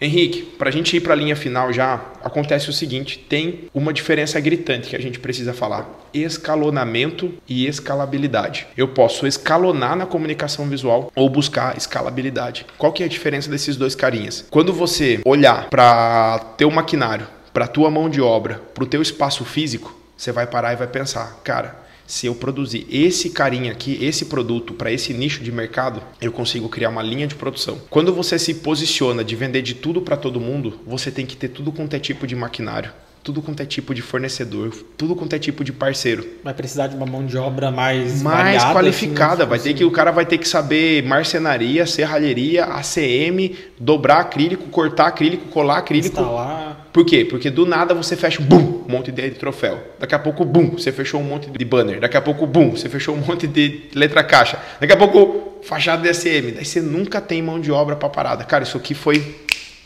Henrique, para a gente ir para a linha final já, acontece o seguinte, tem uma diferença gritante que a gente precisa falar. Escalonamento e escalabilidade. Eu posso escalonar na comunicação visual ou buscar escalabilidade. Qual que é a diferença desses dois carinhas? Quando você olhar para teu maquinário, para tua mão de obra, para o teu espaço físico, você vai parar e vai pensar, cara, se eu produzir esse carinha aqui, esse produto para esse nicho de mercado, eu consigo criar uma linha de produção. Quando você se posiciona de vender de tudo para todo mundo, você tem que ter tudo quanto é tipo de maquinário, tudo quanto é tipo de fornecedor, tudo quanto é tipo de parceiro. Vai precisar de uma mão de obra mais variada, qualificada. Assim, o cara vai ter que saber marcenaria, serralheria, ACM, dobrar acrílico, cortar acrílico, colar acrílico. Instalar. Por quê? Porque do nada você fecha um monte de troféu. Daqui a pouco, você fechou um monte de banner. Daqui a pouco, você fechou um monte de letra caixa. Daqui a pouco, fachada de ACM. Daí você nunca tem mão de obra para parada. Cara, isso aqui foi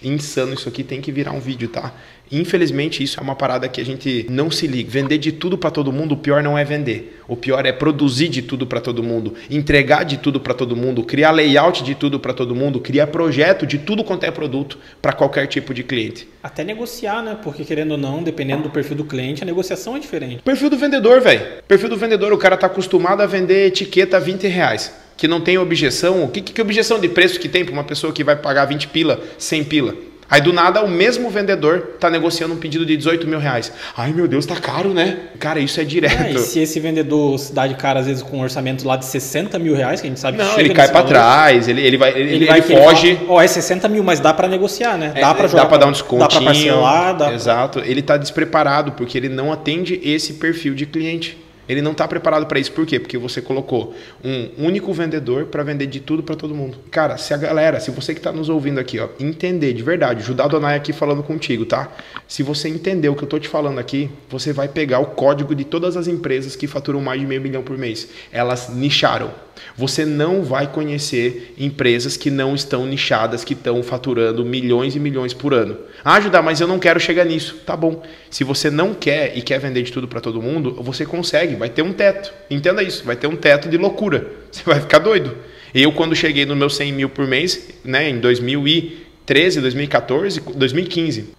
insano. Isso aqui tem que virar um vídeo, tá? Infelizmente, isso é uma parada que a gente não se liga. Vender de tudo para todo mundo, o pior não é vender. O pior é produzir de tudo para todo mundo, entregar de tudo para todo mundo, criar layout de tudo para todo mundo, criar projeto de tudo quanto é produto para qualquer tipo de cliente. Até negociar, né? Porque querendo ou não, dependendo do perfil do cliente, a negociação é diferente. Perfil do vendedor, velho. Perfil do vendedor, o cara tá acostumado a vender etiqueta a R$20. Que não tem objeção. Que objeção de preço que tem para uma pessoa que vai pagar 20 pila, 100 pila? Aí do nada o mesmo vendedor tá negociando um pedido de R$18 mil. Ai meu Deus, tá caro, né? Cara, isso é direto. E se esse vendedor se dá de cara às vezes com um orçamento lá de R$60 mil, que a gente sabe que não, ele cai para trás, ele foge. É 60 mil, mas dá para negociar, né? Dá para jogar, dá para dar um descontinho. Dá para parcelar. Exato. Ele tá despreparado porque ele não atende esse perfil de cliente. Ele não está preparado para isso. Por quê? Porque você colocou um único vendedor para vender de tudo para todo mundo. Cara, se você que está nos ouvindo aqui, ó, entender de verdade, Judá Donai aqui falando contigo, tá? Se você entender o que eu tô te falando aqui, você vai pegar o código de todas as empresas que faturam mais de 500 mil por mês. Elas nicharam. Você não vai conhecer empresas que não estão nichadas, que estão faturando milhões e milhões por ano. Ah, Judá, mas eu não quero chegar nisso. Tá bom. Se você não quer e quer vender de tudo para todo mundo, você consegue. Vai ter um teto. Entenda isso. Vai ter um teto de loucura. Você vai ficar doido. Eu, quando cheguei no meu 100 mil por mês, né, em 2013, 2014, 2015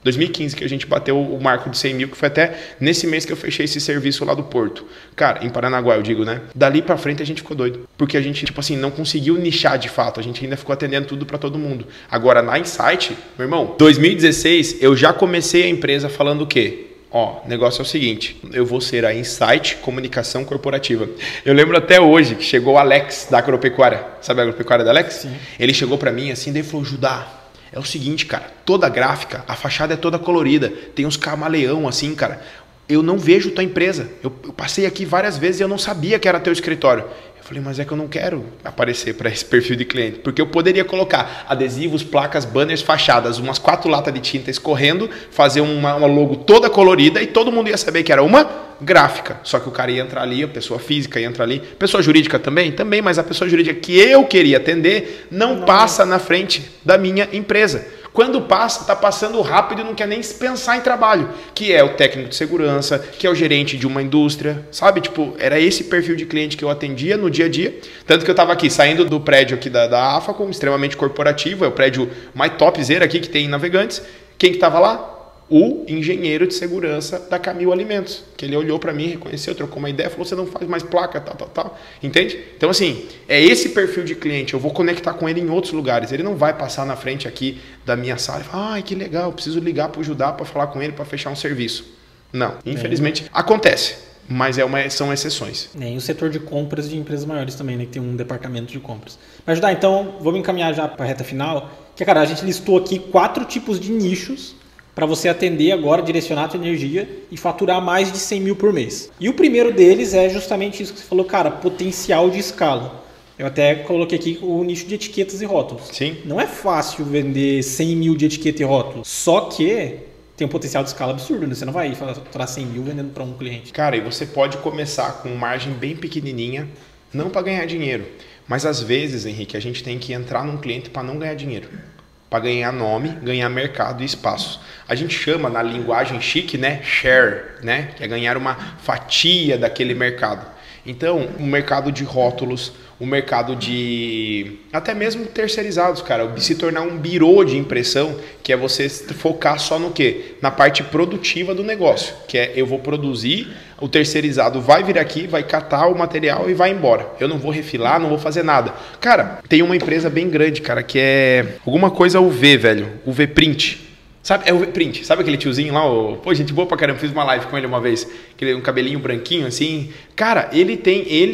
que a gente bateu o marco de 100 mil, que foi até nesse mês que eu fechei esse serviço lá do Porto. Cara, em Paranaguá, eu digo, né? Dali pra frente a gente ficou doido. Porque a gente, tipo assim, não conseguiu nichar de fato. A gente ainda ficou atendendo tudo pra todo mundo. Agora, na Insight, meu irmão, 2016, eu já comecei a empresa falando o quê? Ó, o negócio é o seguinte, eu vou ser a Insight Comunicação Corporativa. Eu lembro até hoje que chegou o Alex da Agropecuária. Sabe a Agropecuária da Alex? Sim. Ele chegou pra mim assim, daí falou, Judá, é o seguinte, cara, toda gráfica, a fachada é toda colorida, tem uns camaleão assim, cara. Eu não vejo tua empresa. Eu passei aqui várias vezes e eu não sabia que era teu escritório. Eu falei, mas é que eu não quero aparecer para esse perfil de cliente. Porque eu poderia colocar adesivos, placas, banners, fachadas, umas 4 latas de tinta escorrendo, fazer uma logo toda colorida e todo mundo ia saber que era uma gráfica. Só que o cara ia entrar ali, a pessoa física ia entrar ali. Pessoa jurídica também? Também, mas a pessoa jurídica que eu queria atender não passa na frente da minha empresa. Quando passa, está passando rápido e não quer nem pensar em trabalho, que é o técnico de segurança, que é o gerente de uma indústria, sabe? Tipo, era esse perfil de cliente que eu atendia no dia a dia. Tanto que eu estava aqui, saindo do prédio aqui da AFACOM, extremamente corporativo, é o prédio mais topzera aqui que tem em Navegantes. Quem que estava lá? O engenheiro de segurança da Camil Alimentos, que ele olhou para mim, reconheceu, trocou uma ideia, falou, você não faz mais placa, tal, entende? Então assim, é esse perfil de cliente, eu vou conectar com ele em outros lugares, ele não vai passar na frente aqui da minha sala e falar, ai que legal, preciso ligar para o Judá para falar com ele, para fechar um serviço. Não, infelizmente acontece, mas são exceções. Nem o setor de compras de empresas maiores também, né, que tem um departamento de compras. Mas Judá, então, vamos encaminhar já para a reta final, que cara, a gente listou aqui 4 tipos de nichos para você atender agora, direcionar a sua energia e faturar mais de 100 mil por mês. E o primeiro deles é justamente isso que você falou, cara, potencial de escala. Eu até coloquei aqui o nicho de etiquetas e rótulos. Sim. Não é fácil vender 100 mil de etiqueta e rótulos, só que tem um potencial de escala absurdo, né? Você não vai faturar 100 mil vendendo para um cliente. Cara, e você pode começar com margem bem pequenininha, não para ganhar dinheiro, mas às vezes, Henrique, a gente tem que entrar num cliente para não ganhar dinheiro. Para ganhar nome, ganhar mercado e espaço. A gente chama na linguagem chique, né, share, né, que é ganhar uma fatia daquele mercado. Então, o mercado de rótulos, o mercado de até mesmo terceirizados, cara, se tornar um birô de impressão, que é você focar só no quê? Na parte produtiva do negócio, que é eu vou produzir, o terceirizado vai vir aqui, vai catar o material e vai embora. Eu não vou refilar, não vou fazer nada. Cara, tem uma empresa bem grande, cara, que é alguma coisa UV, velho, UV Print. Sabe, é o Print, sabe aquele tiozinho lá? Pô, gente boa pra caramba, fiz uma live com ele uma vez, um cabelinho branquinho assim. Cara, ele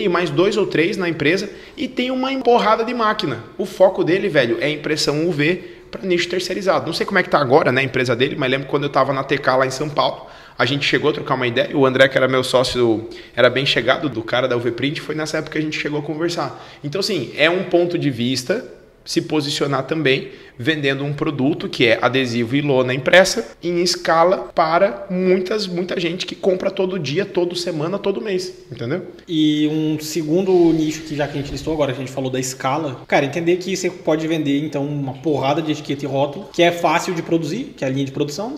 e mais 2 ou 3 na empresa e tem uma porrada de máquina. O foco dele, velho, é impressão UV para nicho terceirizado. Não sei como é que tá agora, né, a empresa dele, mas lembro quando eu tava na TK lá em São Paulo, a gente chegou a trocar uma ideia, o André, que era meu sócio, era bem chegado do cara da UV Print, foi nessa época que a gente chegou a conversar. Então, assim, é um ponto de vista se posicionar também vendendo um produto que é adesivo e lona impressa em escala para muita gente que compra todo dia, toda semana, todo mês, entendeu? E um segundo nicho que já que a gente listou agora, a gente falou da escala, cara, entender que você pode vender então uma porrada de etiqueta e rótulo, que é fácil de produzir, que é a linha de produção,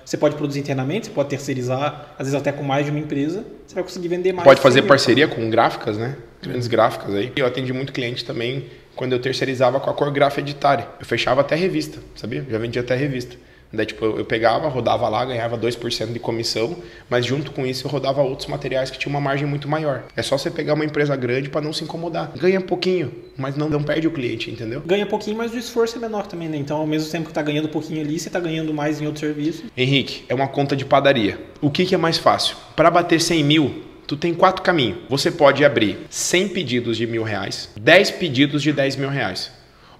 você pode produzir internamente, você pode terceirizar, às vezes até com mais de uma empresa, você vai conseguir vender mais. Pode fazer parceria com gráficas, né? Grandes gráficas aí. Eu atendi muito cliente também quando eu terceirizava com a Corgraf Editária. Eu fechava até revista, sabia? Já vendia até revista. Daí, tipo, eu pegava, rodava lá, ganhava 2% de comissão, mas junto com isso eu rodava outros materiais que tinham uma margem muito maior. É só você pegar uma empresa grande para não se incomodar. Ganha pouquinho, mas não perde o cliente, entendeu? Ganha pouquinho, mas o esforço é menor também, né? Então, ao mesmo tempo que tá ganhando pouquinho ali, você tá ganhando mais em outro serviço. Henrique, é uma conta de padaria. O que é mais fácil? Para bater 100 mil, tu tem 4 caminhos. Você pode abrir 100 pedidos de R$1.000, 10 pedidos de R$10.000.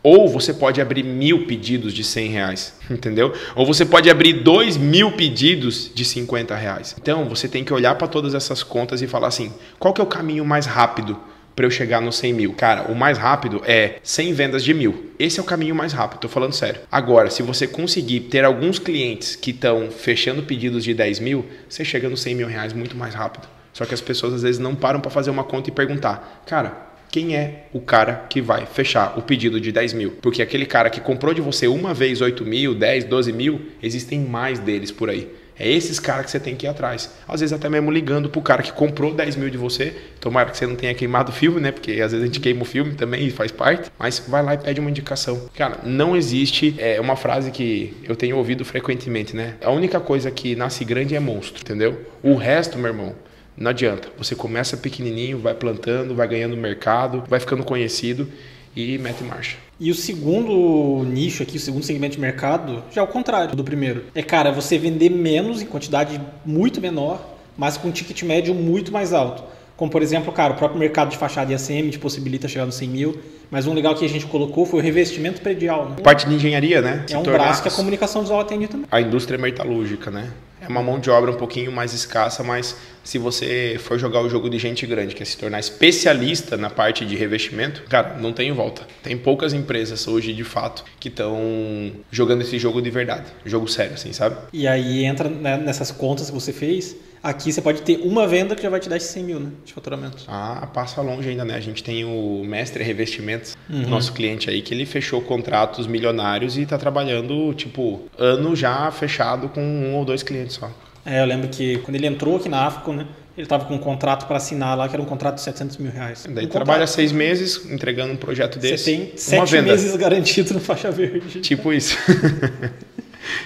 Ou você pode abrir 1.000 pedidos de R$100, entendeu? Ou você pode abrir 2.000 pedidos de R$50. Então, você tem que olhar para todas essas contas e falar assim, qual que é o caminho mais rápido para eu chegar nos 100 mil? Cara, o mais rápido é 100 vendas de 1.000. Esse é o caminho mais rápido, tô falando sério. Agora, se você conseguir ter alguns clientes que estão fechando pedidos de 10 mil, você chega nos R$100.000 muito mais rápido. Só que as pessoas às vezes não param para fazer uma conta e perguntar, cara, quem é o cara que vai fechar o pedido de 10 mil? Porque aquele cara que comprou de você uma vez 8 mil, 10, 12 mil, existem mais deles por aí. É esses caras que você tem que ir atrás. Às vezes até mesmo ligando pro cara que comprou 10 mil de você. Tomara que você não tenha queimado o filme, né? Porque às vezes a gente queima o filme também e faz parte. Mas vai lá e pede uma indicação. Cara, não existe... É uma frase que eu tenho ouvido frequentemente, né? A única coisa que nasce grande é monstro, entendeu? O resto, meu irmão, não adianta. Você começa pequenininho, vai plantando, vai ganhando mercado, vai ficando conhecido e mete marcha. E o segundo nicho aqui, o segundo segmento de mercado, já é o contrário do primeiro. É, cara, você vender menos, em quantidade muito menor, mas com um ticket médio muito mais alto. Como, por exemplo, cara, o próprio mercado de fachada e ACM te possibilita chegar nos 100 mil. Mas um legal que a gente colocou foi o revestimento predial. Né? Parte de engenharia, né? É um braço que a comunicação visual atende também. A indústria metalúrgica, né? É uma mão de obra um pouquinho mais escassa, mas se você for jogar o jogo de gente grande, que é se tornar especialista na parte de revestimento, cara, não tem volta. Tem poucas empresas hoje, de fato, que estão jogando esse jogo de verdade. Jogo sério, assim, sabe? E aí entra, né, nessas contas que você fez, aqui você pode ter uma venda que já vai te dar esses 100 mil, né, de faturamento. Ah, passa longe ainda, né? A gente tem o Mestre Revestimentos, nosso cliente aí, que ele fechou contratos milionários e tá trabalhando, tipo, ano já fechado com 1 ou 2 clientes só. Eu lembro que quando ele entrou aqui na Afco, né, ele estava com um contrato para assinar lá, que era um contrato de R$700 mil. Daí trabalha 6 meses entregando um projeto desse. Você tem 7 meses garantido no faixa verde. Tipo isso.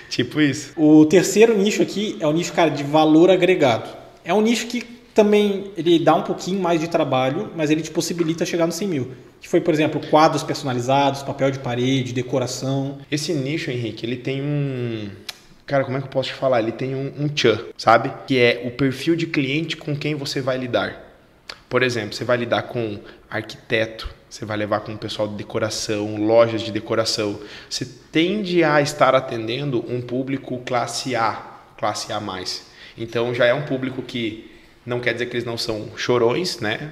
Tipo isso. O terceiro nicho aqui é o nicho, cara, de valor agregado. É um nicho que também ele dá um pouquinho mais de trabalho, mas ele te possibilita chegar nos 100 mil. Que foi, por exemplo, quadros personalizados, papel de parede, decoração. Esse nicho, Henrique, ele tem um... Cara, como é que eu posso te falar? Ele tem um tchan, sabe? Que é o perfil de cliente com quem você vai lidar. Por exemplo, você vai lidar com arquiteto, você vai levar com o pessoal de decoração, lojas de decoração. Você tende a estar atendendo um público classe A, classe A+. Então já é um público que não quer dizer que eles não são chorões, né?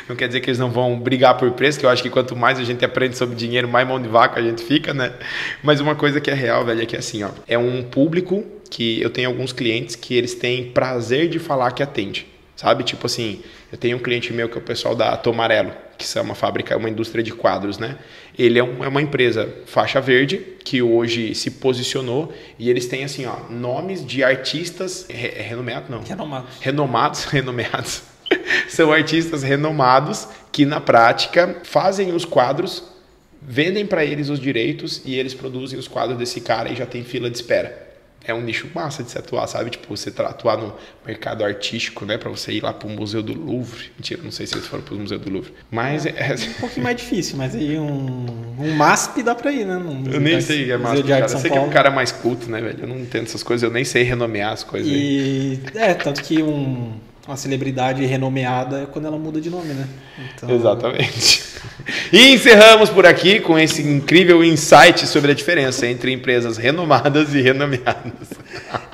Não quer dizer que eles não vão brigar por preço, que eu acho que quanto mais a gente aprende sobre dinheiro, mais mão de vaca a gente fica, né? Mas uma coisa que é real, velho, é que assim, ó, é um público que eu tenho alguns clientes que eles têm prazer de falar que atende, sabe? Tipo assim, eu tenho um cliente meu que é o pessoal da Tomarello, que é uma fábrica, uma indústria de quadros, né? Ele é uma empresa faixa verde que hoje se posicionou e eles têm assim, ó, nomes de artistas renomados. São artistas renomados que, na prática, fazem os quadros, vendem para eles os direitos e eles produzem os quadros desse cara e já tem fila de espera. É um nicho massa de se atuar, sabe? Tipo, você atuar no mercado artístico, né? Pra você ir lá pro Museu do Louvre. Mentira, não sei se eles foram pro Museu do Louvre. Mas é um pouquinho mais difícil, mas aí um MASP dá pra ir, né? Eu nem sei é MASP, cara. Eu sei que é um cara mais culto, né, velho? Eu não entendo essas coisas, eu nem sei renomear as coisas aí. Tanto que uma celebridade renomeada é quando ela muda de nome, né? Então... Exatamente. E encerramos por aqui com esse incrível insight sobre a diferença entre empresas renomadas e renomeadas.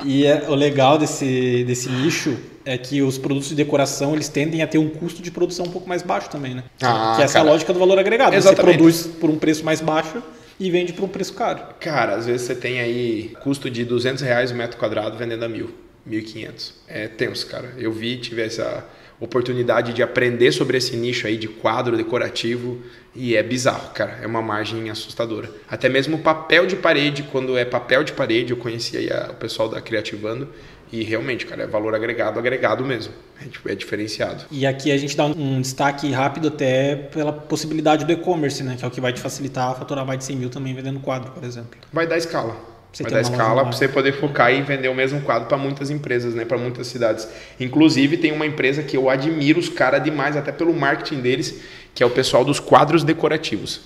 E o legal desse nicho é que os produtos de decoração eles tendem a ter um custo de produção um pouco mais baixo também, né? Que essa é a lógica do valor agregado. Exatamente. Você produz por um preço mais baixo e vende por um preço caro. Cara, às vezes você tem aí custo de R$200 o metro quadrado vendendo a 1.000, 1.500. É tenso, cara. Eu tive essa oportunidade de aprender sobre esse nicho aí de quadro decorativo e é bizarro, cara. É uma margem assustadora. Até mesmo o papel de parede, quando é papel de parede, eu conheci aí o pessoal da Criativando e realmente, cara, é valor agregado mesmo. É diferenciado. E aqui a gente dá um destaque rápido até pela possibilidade do e-commerce, né? Que é o que vai te facilitar a faturar mais de 100 mil também vendendo quadro, por exemplo. Vai dar escala. Vai dar escala para você poder focar e vender o mesmo quadro para muitas empresas, né? Para muitas cidades. Inclusive, tem uma empresa que eu admiro os caras demais, até pelo marketing deles, que é o pessoal dos quadros decorativos.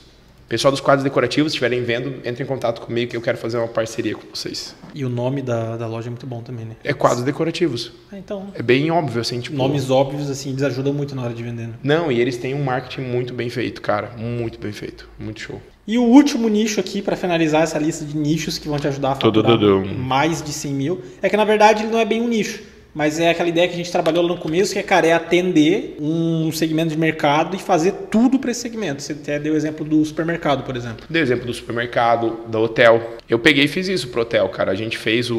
Pessoal dos quadros decorativos, se estiverem vendo, entre em contato comigo que eu quero fazer uma parceria com vocês. E o nome da loja é muito bom também, né? É quadros decorativos. Então. É bem óbvio, assim, tipo... Nomes óbvios, assim, eles ajudam muito na hora de vender, né? Não, e eles têm um marketing muito bem feito, cara. Muito bem feito. Muito show. E o último nicho aqui, para finalizar essa lista de nichos que vão te ajudar a faturar mais de 100 mil, é que na verdade ele não é bem um nicho, mas é aquela ideia que a gente trabalhou lá no começo, que é, cara, é atender um segmento de mercado e fazer tudo para esse segmento. Você até deu o exemplo do supermercado, por exemplo. Deu exemplo do supermercado, do hotel. Eu peguei e fiz isso pro hotel, cara. A gente fez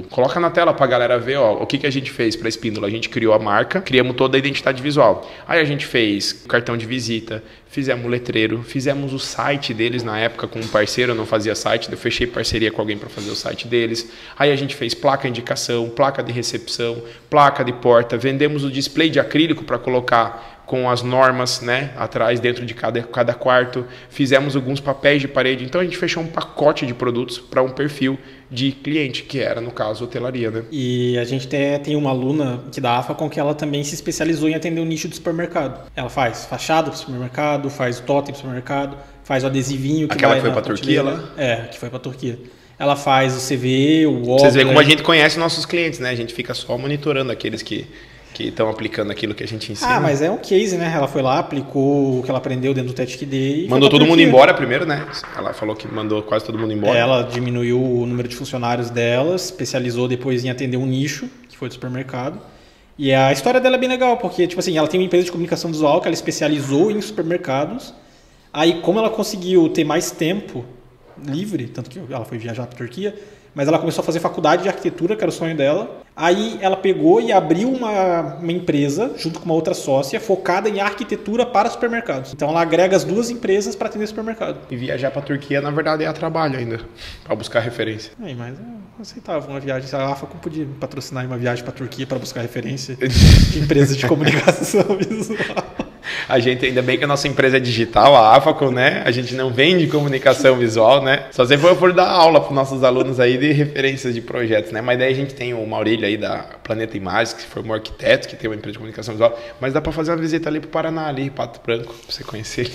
Coloca na tela pra galera ver, ó, o que a gente fez pra Espíndola. A gente criou a marca, criamos toda a identidade visual. Aí a gente fez cartão de visita, fizemos o letreiro, fizemos o site deles na época com um parceiro, eu não fazia site, eu fechei parceria com alguém para fazer o site deles. Aí a gente fez placa indicação, placa de recepção, placa de porta, vendemos o display de acrílico para colocar com as normas, né, atrás, dentro de cada quarto. Fizemos alguns papéis de parede. Então a gente fechou um pacote de produtos para um perfil de cliente, que era, no caso, hotelaria, né? E a gente tem uma aluna aqui da AFACOM que ela também se especializou em atender o nicho do supermercado. Ela faz fachada para o supermercado, faz o totem para o supermercado, faz o adesivinho. Aquela que foi para a Turquia lá? Que foi para a Turquia. Ela faz o CVE, o óculos. Vocês veem como a gente conhece nossos clientes, né? A gente fica só monitorando aqueles que estão aplicando aquilo que a gente ensina. Ah, mas é um case, né? Ela foi lá, aplicou o que ela aprendeu dentro do Tech Day. Mandou todo mundo embora primeiro, né? Ela falou que mandou quase todo mundo embora. Ela diminuiu o número de funcionários dela, especializou depois em atender um nicho, que foi do supermercado. E a história dela é bem legal, porque, tipo assim, ela tem uma empresa de comunicação visual que ela especializou em supermercados. Aí, como ela conseguiu ter mais tempo livre, tanto que ela foi viajar para a Turquia, mas ela começou a fazer faculdade de arquitetura, que era o sonho dela. Aí ela pegou e abriu uma empresa, junto com uma outra sócia, focada em arquitetura para supermercados. Então ela agrega as duas empresas para atender supermercado. E viajar para a Turquia, na verdade, é a trabalho ainda, para buscar referência. Mas eu aceitava uma viagem. A AFACOM podia patrocinar uma viagem para a Turquia para buscar referência de empresas de comunicação visual. A gente, ainda bem que a nossa empresa é digital, a AFACOM, né? A gente não vende comunicação visual, né? Só se for dar aula para os nossos alunos aí de referências de projetos, né? Mas daí a gente tem o Maurílio aí da Planeta Imagens, que se formou arquiteto, que tem uma empresa de comunicação visual. Mas dá para fazer uma visita ali para o Paraná, ali, Pato Branco, para você conhecer.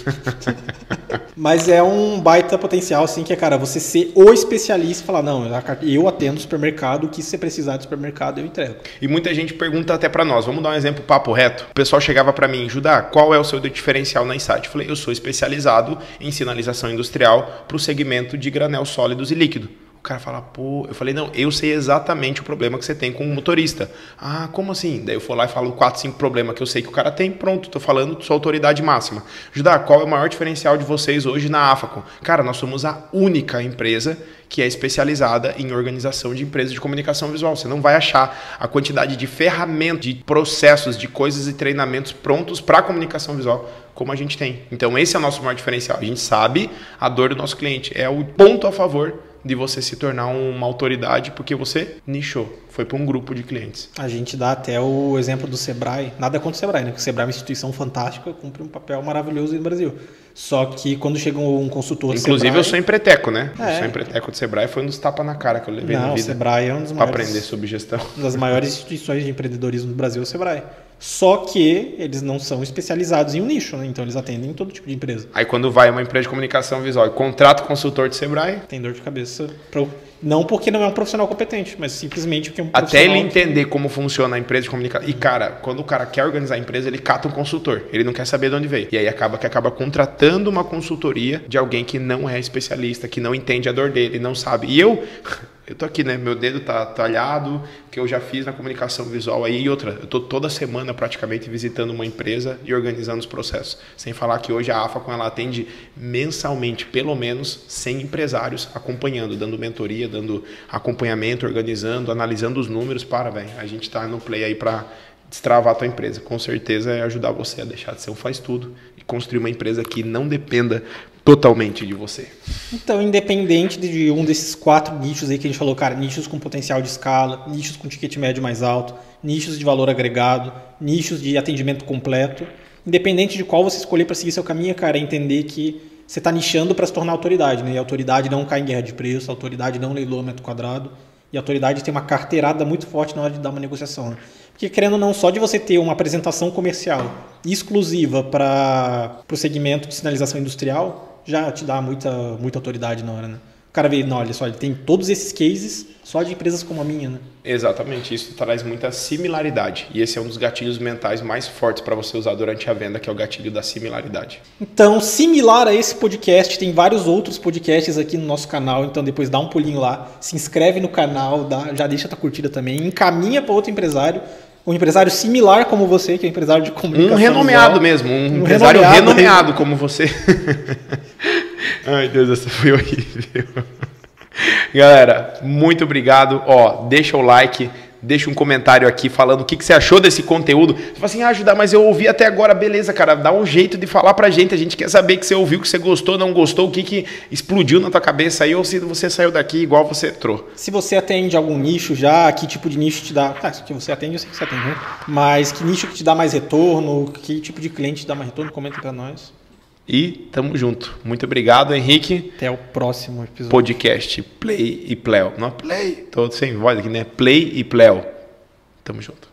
Mas é um baita potencial, assim, que é, cara, você ser o especialista e falar, não, eu atendo supermercado, o que você precisar de supermercado, eu entrego. E muita gente pergunta até para nós, vamos dar um exemplo papo reto. O pessoal chegava para mim, Judá, qual é o seu diferencial na Insight? Eu falei, eu sou especializado em sinalização industrial para o segmento de granel sólidos e líquido. O cara fala, pô, eu falei, não, eu sei exatamente o problema que você tem com o motorista. Ah, como assim? Daí eu vou lá e falo 4, 5 problemas que eu sei que o cara tem, pronto, tô falando, sua autoridade máxima. Judá, qual é o maior diferencial de vocês hoje na AFACOM? Cara, nós somos a única empresa que é especializada em organização de empresas de comunicação visual. Você não vai achar a quantidade de ferramentas, de processos, de coisas e treinamentos prontos para comunicação visual como a gente tem. Então esse é o nosso maior diferencial. A gente sabe a dor do nosso cliente. É o ponto a favor de você se tornar uma autoridade porque você nichou, foi para um grupo de clientes. A gente dá até o exemplo do Sebrae, nada contra o Sebrae, né? Porque o Sebrae é uma instituição fantástica, cumpre um papel maravilhoso no Brasil. Só que quando chega um consultor Inclusive Sebrae, eu sou empreteco, né? Eu sou empreteco do Sebrae, foi um dos tapas na cara que eu levei na vida. O Sebrae é um dos para maiores, aprender sobre gestão. uma das maiores instituições de empreendedorismo do Brasil, é o Sebrae. Só que eles não são especializados em um nicho, né? Então eles atendem todo tipo de empresa. Aí quando vai uma empresa de comunicação visual e contrata o consultor de Sebrae... Tem dor de cabeça. Não porque não é um profissional competente, mas simplesmente porque é um Até profissional... ele entender como funciona a empresa de comunicação. E cara, quando o cara quer organizar a empresa, ele cata um consultor. Ele não quer saber de onde veio. E aí acaba contratando uma consultoria de alguém que não é especialista, que não entende a dor dele, não sabe. E eu tô aqui, né? Meu dedo tá talhado, que eu já fiz na comunicação visual aí. E outra, eu tô toda semana praticamente visitando uma empresa e organizando os processos. Sem falar que hoje a AFACOM, ela atende mensalmente, pelo menos 100 empresários acompanhando, dando mentoria, dando acompanhamento, organizando, analisando os números. A gente tá no play aí para destravar a tua empresa. Com certeza é ajudar você a deixar de ser um faz-tudo e construir uma empresa que não dependa totalmente de você. Então, independente de um desses 4 nichos aí que a gente falou, cara, nichos com potencial de escala, nichos com ticket médio mais alto, nichos de valor agregado, nichos de atendimento completo, independente de qual você escolher para seguir seu caminho, cara, é entender que você está nichando para se tornar autoridade, né? E a autoridade não cai em guerra de preço, a autoridade não leiloa metro quadrado, e a autoridade tem uma carteirada muito forte na hora de dar uma negociação, né? Porque querendo ou não, só de você ter uma apresentação comercial exclusiva para o segmento de sinalização industrial, já te dá muita autoridade na hora, né? O cara vê, não, olha só, ele tem todos esses cases só de empresas como a minha, né? Exatamente, isso traz muita similaridade. E esse é um dos gatilhos mentais mais fortes para você usar durante a venda, que é o gatilho da similaridade. Então, similar a esse podcast, tem vários outros podcasts aqui no nosso canal, então depois dá um pulinho lá, se inscreve no canal, já deixa a tua curtida também, encaminha para outro empresário, um empresário similar como você, que é um empresário de comunicação. Um renomeado visual, mesmo, um empresário renomeado como você. Ai, Deus, essa foi horrível. Galera, muito obrigado. Deixa o like, deixa um comentário aqui falando o que você achou desse conteúdo. Você fala assim, Judá, mas eu ouvi até agora. Beleza, cara, dá um jeito de falar pra gente. A gente quer saber que você ouviu, que você gostou, não gostou, o que explodiu na tua cabeça aí, ou se você saiu daqui igual você entrou. Se você atende algum nicho já, que tipo de nicho te dá... que você atende, eu sei que você atende, né? Mas que nicho que te dá mais retorno, que tipo de cliente te dá mais retorno, comenta pra nós. E tamo junto. Muito obrigado, Henrique. Até o próximo episódio. Podcast Play e Pleo. Não é Play, tô sem voz aqui, né? Play e Pleo. Tamo junto.